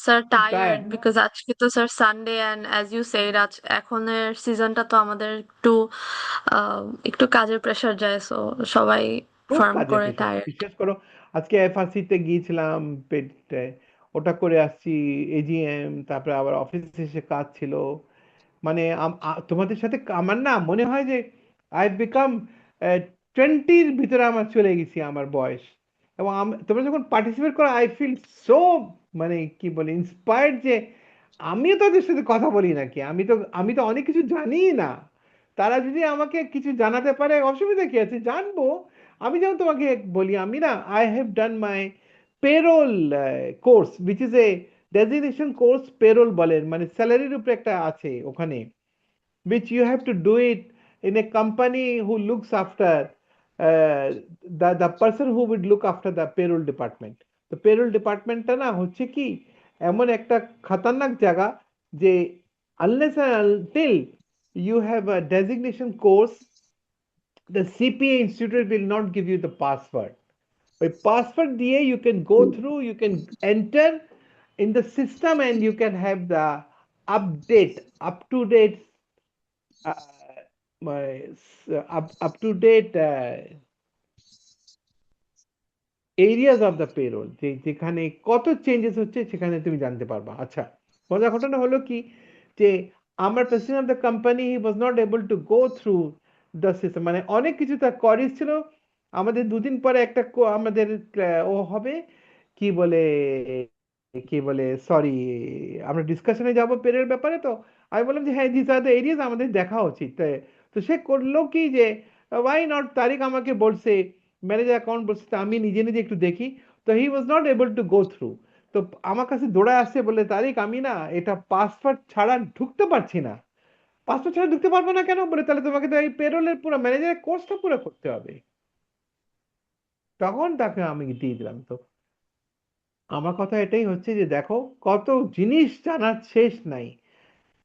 Sir, খুব tired টায়ার্ড। because আজকে তো sir Sunday and as you said এখনের সিজনটা তো আমাদের একটু কাজের প্রেশার যায়, সো সবাই খুব ফার্ম কাজের করে প্রেশার, টায়ার্ড। বিশ্বাস করো। আজকে এফআরসি তে গিয়েছিলাম, পেটে ওটা করে আসছি, এজিএম, তারপরে আবার অফিসে এসে কাজ ছিল। মানে তোমাদের সাথে আমার না মনে হয় যে আই বিকাম 20-র ভিতরে আমার চলে গেছি, আমার বয়স। এবং তোমরা যখন পার্টিসিপেট করো আই ফিল সো, মানে কি বলে, ইন্সপায়ার্ড যে আমিও তাদের সাথে কথা বলি নাকি, আমি তো অনেক কিছু জানিই না। তারা যদি আমাকে কিছু জানাতে পারে অসুবিধা কি আছে, জানবো। আমি যেমন তোমাকে বলি, আমি না I have done my payroll course, which is a designation course, payroll বলেন, মানে স্যালারির উপরে একটা আছে ওখানে, which you have to do it in a company who looks after the person who would look after the payroll department. তো payroll departmentটা না হচ্ছে কি এমন একটা খতরনাক জায়গা যে unless and until you have a designation course, the CPA institute will not give you the password. ওই password দিয়ে you can go through, you can enter in the system, and you can have the up to date up to date areas of the payroll, যেখানে কত changes হচ্ছে সেখানে তুমি জানতে পারবা। আচ্ছা, মজার ঘটনা হলো কি যে আমার president of the company he was not able to go through the system, মানে অনেক কিছু তার করিস ছিল। আমাদের দুদিন পরে একটা আমাদের ও হবে, কি বলে সরি, আমরা ডিসকাশনে যাব পেরের ব্যাপারে। তো আমি বললাম যে হ্যাঁ, দিস আর দ্য এরিয়াস আমাদের দেখা উচিত। তো সে করলো কি যে ওয়াই নট, তারিক আমাকে বলছে, ম্যানেজার অ্যাকাউন্ট বলছে, তো আমি নিজে নিজে একটু দেখি। তো he was not able to go through. তো আমার কাছে দৌড়ায় আসছে, বলে তারিক আমি না এটা পাসওয়ার্ড ছাড়া ঢুকতে পারছি না। পাসওয়ার্ড ছাড়া ঢুকতে পারবো না কেন? বলে তাহলে তোমাকে তো এই পেরোলের পুরো ম্যানেজারের কোর্সটা পুরো করতে হবে। তখন তাকে আমি দিয়ে দিলাম। তো আমার কথা এটাই হচ্ছে যে দেখো কত জিনিস জানার শেষ নাই।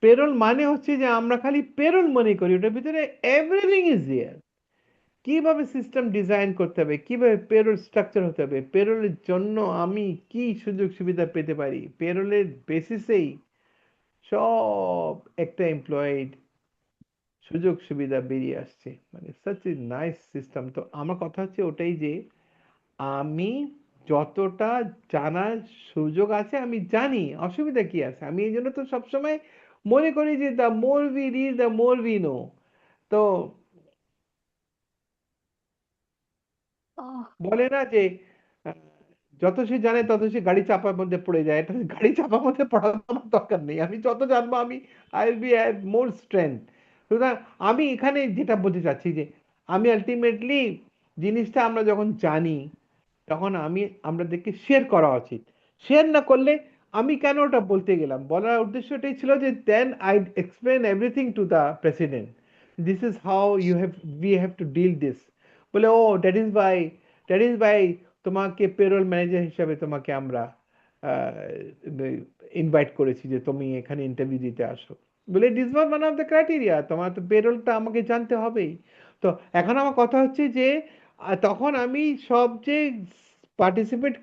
পেরোল মানে হচ্ছে যে আমরা খালি পেরোল মনে করি, ওটার ভিতরে এভরিথিং ইজ দেয়ার। কিভাবে সিস্টেম ডিজাইন করতে হবে, কিভাবে পেরোল স্ট্রাকচার হতে হবে, পেরোলের জন্য আমি কি সুযোগ সুবিধা পেতে পারি, পেরোলের বেসিসেই সব একটা এমপ্লয়েড সুযোগ সুবিধা বেরিয়ে আসছে। মানে সাচ এ নাইস সিস্টেম। তো আমার কথা হচ্ছে ওটাই যে আমি যতটা জানার সুযোগ আছে আমি জানি, অসুবিধা কি আছে? আমি এই জন্য তো সবসময় মনে করি যে the more we read the more we know. তো বলে না যে আহ, যত সে জানে তত সে গাড়ি চাপার মধ্যে পড়ে যায়। এটা গাড়ি চাপার মধ্যে পড়ার আমার দরকার নেই। আমি যত জানবো আমি I will be have more strength. সুতরাং আমি এখানে যেটা বলতে চাচ্ছি যে আমি আলটিমেটলি জিনিসটা আমরা যখন জানি তখন আমাদেরকে শেয়ার করা উচিত। শেয়ার না করলে আমি কেন ওটা বলতে গেলাম, বলার উদ্দেশ্য এটাই ছিল যে then I explain everything to the president, this is how we have to deal this. বলে ও দ্যাট ইজ বাই তোমাকে পেরোল ম্যানেজার হিসাবে তোমাকে আমরা ইনভাইট করেছি যে তুমি এখানে ইন্টারভিউ দিতে আসো। বলে it is one of the criteria, তোমার তো পেরোলটা আমাকে জানতে হবেই। তো এখন আমার কথা হচ্ছে যে তখন আমি সব যে পার্টিসিপেট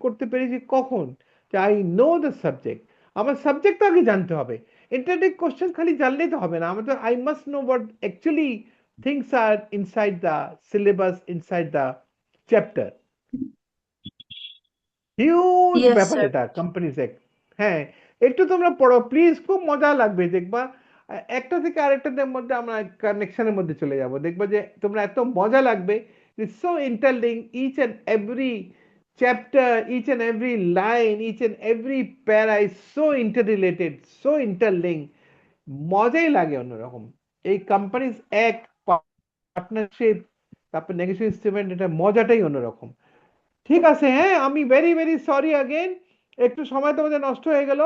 করতে পেরেছি কখন, যে আই নো দ্য সাবজেক্ট। আমার সাবজেক্ট আগে জানতে হবে। ইন্টারনেট কোশ্চেন খালি জানলেই তো হবে না, আমাদের I must know what actually things are inside the syllabus, inside the chapter. Huge Yes, ব্যাপার sir. এটা, কোম্পানিজ অ্যাক্ট। হ্যাঁ, একটু তোমরা পড়ো প্লিজ, খুব মজা লাগবে দেখবা। একটা থেকে আরেকটার মধ্যে আমরা কানেকশনের মধ্যে চলে যাব, দেখবা যে তোমরা এত মজা লাগবে। It's so interlink, each and every chapter, each and every line, each and every para is so interrelated, so interlink. মজাই লাগে অন্যরকম। এই কোম্পানিজ অ্যাক্ট, পার্টনারশিপ, তারপর নেগোসিয়েশন, এটা মজাটাই অন্যরকম। ঠিক আছে, হ্যাঁ, আমি ভেরি ভেরি সরি अगेन, একটু সময় তোমাদের নষ্ট হয়ে গেল,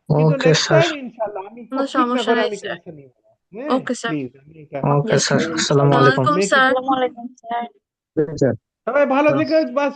কিন্তু ওকে নেক্সট স্যার। টাইম ইনশাআল্লাহ আমি কোনো সব ঠিক না সমস্যা করে নাই আমি স্যার। ক্লাসে নিব না। হ্যাঁ ওকে স্যার। প্লিজ, আমি এটা ওকে Yes, স্যার, sir. আসসালামু আই আলাইকুম। ওয়ালাইকুম মেক ইট। স্যার। আসসালামু আলাইকুম স্যার। সবাই ভালো থেকো, বাস